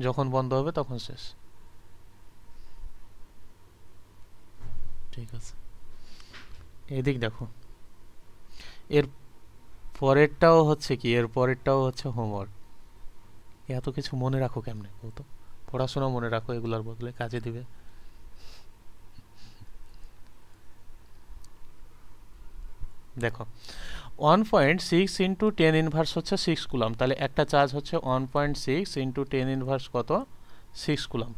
Speaker 1: যখন বন্ধ হবে তখন শেষ, ঠিক আছে। এদিক দেখো, এর পরেরটাও হচ্ছে কি, এর পরেরটাও হচ্ছে হোমওয়ার্ক। এত কিছু মনে রাখো কেমনে বলতো? পড়াশোনা মনে রাখো, এগুলোর বদলে কাজে দিবে। দেখো 1.6 ইন্টু 10 ইনভার্স হচ্ছে 6 কুলাম, তাহলে একটা চার্জ হচ্ছে 1.6 ইন্টু 10 ইনভার্স কত? 6 কুলাম।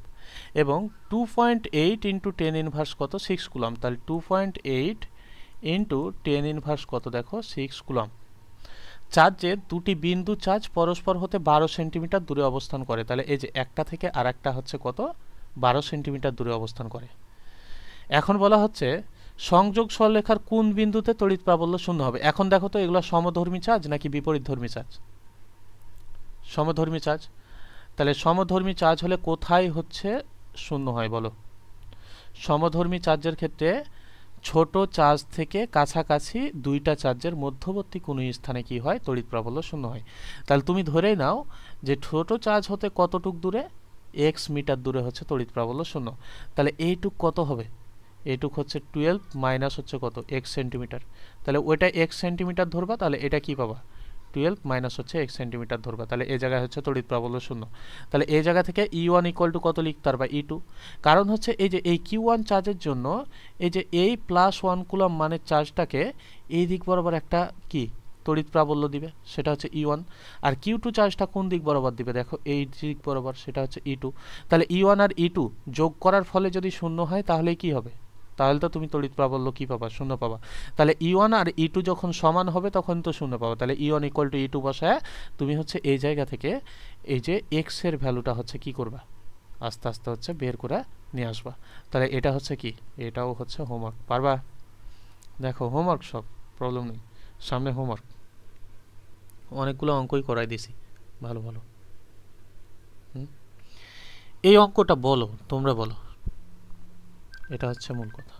Speaker 1: এবং 2.8 ইন্টু 10 ইনভার্স কত? 6 কুলাম। তাহলে 2.8 ইন্টু 10 ইনভার্স কত? দেখো 6 কুলাম। চার্জের দুটি বিন্দু চার্জ পরস্পর হতে 12 সেন্টিমিটার দূরে অবস্থান করে। তাহলে এই যে একটা থেকে আর একটা হচ্ছে কত? 12 সেন্টিমিটার দূরে অবস্থান করে। এখন বলা হচ্ছে সংযোগ সরলরেখার কোন বিন্দুতে তড়িৎ প্রাবল্য শূন্য হবে? এখন দেখো তো এগুলো সমধর্মী চার্জ নাকি বিপরীতধর্মী চার্জ? সমধর্মী চার্জ। তাহলে সমধর্মী চার্জ হলে কোথায় হচ্ছে শূন্য হয় বলো? সমধর্মী চার্জের ক্ষেত্রে ছোট চার্জ থেকে কাছাকাছি দুইটা চার্জের মধ্যবর্তী কোনো স্থানে কি হয়? তড়িৎ প্রাবল্য শূন্য হয়। তাহলে তুমি ধরেই নাও যে ছোট চার্জ হতে কতটুক দূরে? এক্স মিটার দূরে হচ্ছে তড়িৎ প্রাবল্য শূন্য। তাহলে এইটুক কত হবে? এইটুক হচ্ছে 12 মাইনাস হচ্ছে কত? X centimetre. তাহলে ওইটা এক্স সেন্টিমিটার ধরবা, তাহলে এটা কি পাবা? 12 মাইনাস হচ্ছে এক্স সেন্টিমিটার ধরবা, তাহলে এই জায়গায় হচ্ছে তড়িৎ প্রাবল্য শূন্য। তাহলে এই জায়গা থেকে E1 ইকুয়াল টু কত লিখতে পারবা? E2। কারণ হচ্ছে এই যে এই Q1 চার্জের জন্য এই যে এই +1 কুলম মানের চার্জটাকে এই দিক বরাবর একটা কি তড়িৎ প্রাবল্য দিবে, সেটা হচ্ছে E1। আর Q2 চার্জটা কোন দিক বরাবর দিবে? দেখো এই দিক বরাবর, সেটা হচ্ছে E2। তাহলে E1 আর E2 যোগ করার ফলে যদি শূন্য হয় তাহলে কি হবে? তাহলে তো তুমি তড়িৎ প্রাবল্য কি পাবা? শূন্য পাবা। তাহলে E1 আর E2 যখন সমান হবে তখন তো শূন্য পাবা। তাহলে E1 ইকুয়াল টু E2 বসায় তুমি হচ্ছে এই জায়গা থেকে এই যে এক্স এর ভ্যালুটা হচ্ছে কি করবা? আস্তে আস্তে হচ্ছে বের করে নিয়ে আসবা। তাহলে এটা হচ্ছে কি? এটাও হচ্ছে হোমওয়ার্ক। পারবা? দেখো হোমওয়ার্ক সব, প্রবলেম নেই, সামনে হোমওয়ার্ক। অনেকগুলো অঙ্কই করাই দিছি, ভালো ভালো। এই অঙ্কটা বলো, তোমরা বলো, এটা হচ্ছে মূল কথা।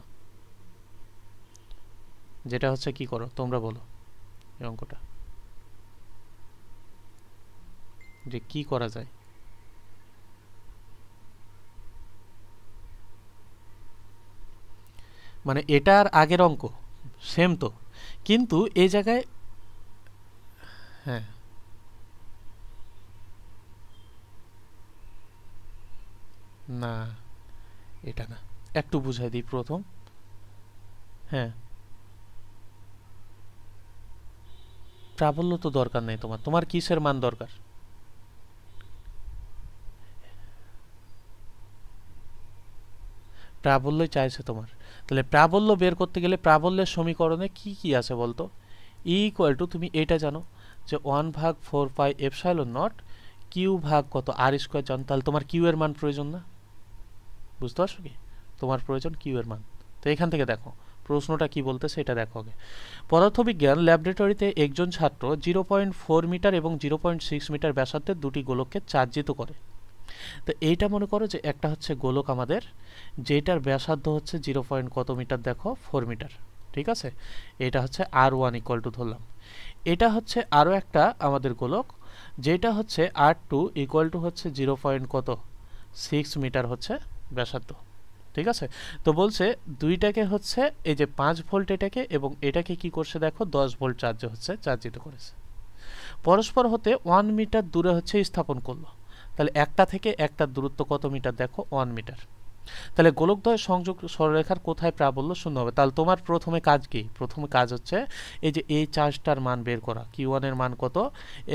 Speaker 1: যেটা হচ্ছে কি করো তোমরা বলো এই অঙ্কটা, যে কি করা যায়। মানে এটা আর আগের অঙ্ক সেম তো, কিন্তু এই জায়গায় হ্যাঁ না, এটা না, একটু বুঝাই দিই প্রথম। হ্যাঁ, প্রাবল্য তো দরকার নেই তোমার, তোমার কিসের মান দরকার? প্রাবল্যই চাইছে তোমার। তাহলে প্রাবল্য বের করতে গেলে প্রাবল্যের সমীকরণে কি কি আছে বলতো? ই ইকুয়াল টু, তুমি এটা জানো যে 1/4πε0 কিউ ভাগ কত আর স্কোয়ার জানো, তাহলে তোমার কিউ এর মান প্রয়োজন না? বুঝতে পারছো কি? তোমার প্রয়োজন কিউ এর মান। তো এখান থেকে দেখো প্রশ্নটা কি বলতেছে এটা দেখো আগে। পদার্থবিজ্ঞান ল্যাবরেটরিতে একজন ছাত্র 0.4 মিটার এবং 0.6 মিটার ব্যাসার্ধের দুটি গোলককে চার্জিত করে। তো এইটা মনে করো যে একটা হচ্ছে গোলক আমাদের, যেটার ব্যাসার্ধ হচ্ছে 0. কত মিটার দেখো 4 মিটার, ঠিক আছে। এটা হচ্ছে R1 ইকুয়াল টু ধরলাম। এটা হচ্ছে আরও একটা আমাদের গোলক, যেটা হচ্ছে R2 ইকুয়াল টু হচ্ছে 0. কত 6 মিটার হচ্ছে ব্যাসার্ধ, ঠিক আছে। তো বলছে দুইটাকে হচ্ছে এই যে 5 ভোল্ট এটাকে এবং এটাকে কি করছে দেখো 10 ভোল্ট চার্জে হচ্ছে চার্জিত করেছে। পরস্পর হতে 1 মিটার দূরে হচ্ছে স্থাপন করলো। তাহলে একটা থেকে একটা দূরত্ব কত মিটার দেখো 1 মিটার। তাহলে গোলকদ্বয় সংযোগ সরলরেখার কোথায় প্রাবল্য শূন্য হবে? তাহলে তোমার প্রথমে কাজ কি? প্রথমে কাজ হচ্ছে এই যে এই চার্জটার মান বের করা, Q1 এর মান কত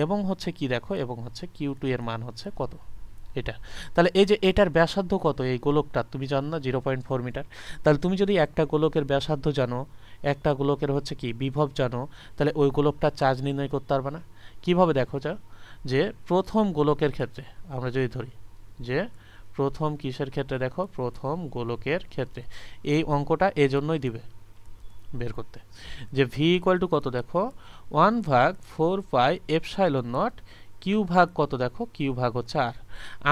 Speaker 1: এবং হচ্ছে কি দেখো এবং হচ্ছে Q2 এর মান হচ্ছে কত এটা। তাহলে এই যে এটার ব্যাসার্ধ কত এই গোলকটা তুমি জানো না 0.4 মিটার। তাহলে তুমি যদি একটা গোলকের ব্যাসার্ধ জানো, একটা গোলকের হচ্ছে কি বিভব জানো, তাহলে ওই গোলকটা চার্জ নির্ণয় করতে পারবে না। কিভাবে দেখো যা, যে প্রথম গোলকের ক্ষেত্রে আমরা যদি ধরি যে প্রথম কিসের ক্ষেত্রে দেখো প্রথম গোলকের ক্ষেত্রে এই অঙ্কটা এজন্যই দিবে বের করতে, যে ভি ইকুয়াল টু কত দেখো 1/4πε0 কিউ ভাগ কত দেখো কিউ ভাগ হচ্ছে আর।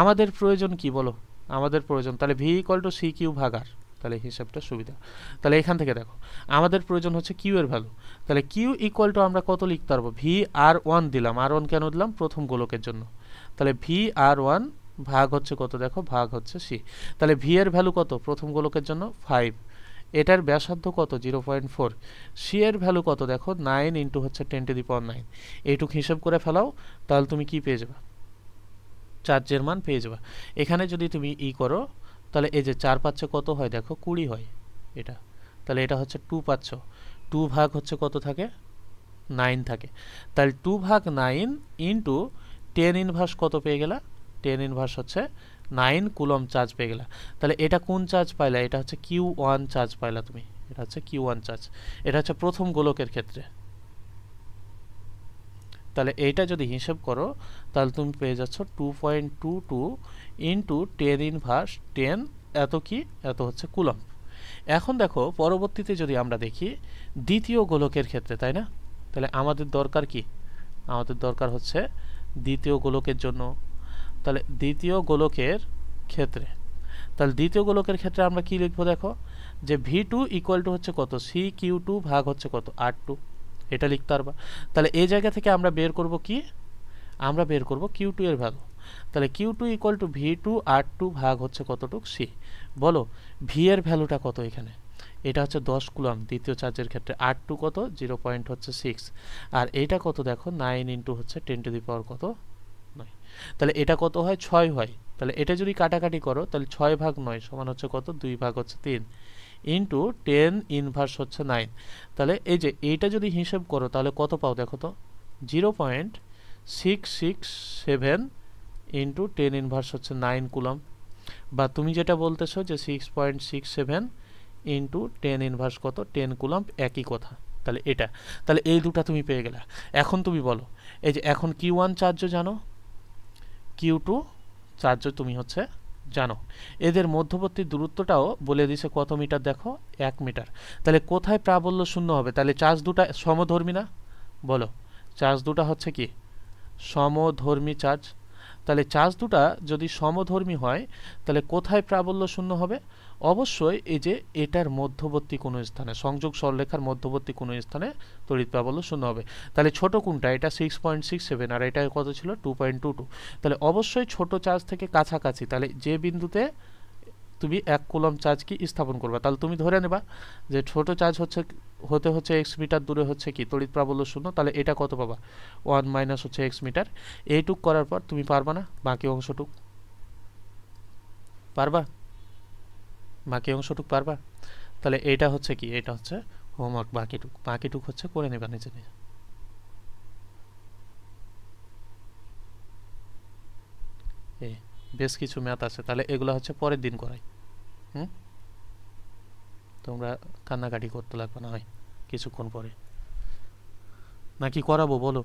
Speaker 1: আমাদের প্রয়োজন কি বলো? আমাদের প্রয়োজন তাহলে V equal to C Q ভাগ আর, তাহলে হিসাবটা সুবিধা। তাহলে এখান থেকে দেখো আমাদের প্রয়োজন হচ্ছে কিউ এর ভ্যালু, তাহলে কিউ ইকুয়াল টু আমরা কত লিখতে পারবো VR1 দিলাম, R1 কেন দিলাম প্রথম গোলকের জন্য, তাহলে VR1 ভাগ হচ্ছে কত দেখো ভাগ হচ্ছে সি। তাহলে ভি এর ভ্যালু কত প্রথম গোলকের জন্য 5, এটার ব্যাসার্ধ কত 0.4, সি এর ভ্যালু কত দেখো 9 ইন্টু হচ্ছে 10⁹ এইটুক হিসাব করে ফেলাও, তাহলে তুমি কি পেয়ে যাবে চার্জের মান পেয়ে যাবে। এখানে যদি তুমি করো তাহলে এই যে 4 পাচ্ছ কত হয় দেখো 20 হয় এটা, তাহলে এটা হচ্ছে 2 পাচ্ছ, 2 ভাগ হচ্ছে কত থাকে 9 থাকে, তাহলে 2 ভাগ 9 ইন্টু 10 ইনভার্স কত পেয়ে গেলা 10 ইনভার্স হচ্ছে 9 কুলম চার্জ পেয়ে গেলা। তাহলে এটা কোন চার্জ পাইলা? এটা হচ্ছে Q1 চার্জ পাইলা তুমি, এটা হচ্ছে Q1 চার্জ, এটা হচ্ছে প্রথম গোলকের ক্ষেত্রে। তাহলে এইটা যদি হিসাব করো তাহলে তুমি পেয়ে যাচ্ছ 2.22 ইন্টু 10 ইনভার্স 10 এত কি এত হচ্ছে কুলম। এখন দেখো পরবর্তীতে যদি আমরা দেখি দ্বিতীয় গোলকের ক্ষেত্রে, তাই না? তাহলে আমাদের দরকার কি? আমাদের দরকার হচ্ছে দ্বিতীয় গোলকের জন্য, তাহলে দ্বিতীয় গোলকের ক্ষেত্রে, তাহলে দ্বিতীয় গোলকের ক্ষেত্রে আমরা কি লিখবো দেখো, যে V2 ইকুয়াল টু হচ্ছে কত CQ2 ভাগ হচ্ছে কত R2, এটা লিখতে পারবা। তাহলে এই জায়গা থেকে আমরা বের করব কি? আমরা বের করব Q2 এর ভ্যালু। তাহলে Q2 equal to V2 R2 ভাগ হচ্ছে কতটুক C। বলো V এর ভ্যালুটা কত এখানে? এটা হচ্ছে 10 কুলম দ্বিতীয় চার্জের ক্ষেত্রে, R2 কত 0.6 আর এটা কত দেখো 9 ইন্টু হচ্ছে 10⁻⁴ কত 9, তাহলে এটা কত হয় 6 হয়। তাহলে এটা যদি কাটাকাটি করো তাহলে 6 ভাগ 9 সমান হচ্ছে কত 2 ভাগ হচ্ছে 3 ইন্টু 10 ইনভার্স হচ্ছে 9। তাহলে এই যে এইটা যদি হিসাব করো তাহলে কত পাও দেখো তো 0.667 ইন্টু 10 ইনভার্স হচ্ছে 9 কুলম, বা তুমি যেটা বলতেছো যে 6.67 ইন্টু 10 ইনভার্স কত 10 কুলম, একই কথা। তাহলে এটা, তাহলে এই দুটা তুমি পেয়ে গেলা। এখন তুমি বলো এই যে এখন Q1 চার্জ জানো, Q2 চার্জ তুমি হচ্ছে জানো, এদের মধ্যবর্তী দূরত্বটাও বলে দিছে কত মিটার দেখো 1 মিটার। তাহলে কোথায় প্রাবল্য শূন্য হবে? তাহলে চার্জ দুটা সমধর্মী না? বলো চার্জ দুটা হচ্ছে কি সমধর্মী চার্জ। তাহলে চার্জ দুটা যদি সমধর্মী হয় তাহলে কোথায় প্রাবল্য শূন্য হবে? অবশ্যই এই যে এটার মধ্যবর্তী কোনো স্থানে, সংযোগ সরলরেখার মধ্যবর্তী কোনো স্থানে তড়িৎ প্রাবল্য শূন্য হবে। তাহলে ছোট কোনটা? এটা 6.67 আর এটা কত ছিল 2.22। তাহলে অবশ্যই ছোট চার্জ থেকে কাছাকাছি, তাহলে যে বিন্দুতে তুমি 1 কুলম চার্জ কি স্থাপন করবা, তাহলে তুমি ধরে নেবা যে ছোট চার্জ হচ্ছে x মিটার দূরে হচ্ছে কি তড়িৎ প্রাবল্য শূন্য। তাহলে এটা কত পাবা 1 মাইনাস হচ্ছে x মিটার। এইটুক করার পর তুমি পারবা না বাকি অংশটুক? পারবা বাকি অংশটুক পারবা? তাহলে এটা হচ্ছে কি এটা হচ্ছে হোমওয়ার্ক, বাকিটুক হচ্ছে করে নেবা নিজে নিজে। বেশ কিছু ম্যাথ আছে, তাহলে এগুলো হচ্ছে পরের দিন করাই। তোমরা কান্নাকাটি করতে লাগবে না হয় কিছুক্ষণ পরে, নাকি করাবো বলো?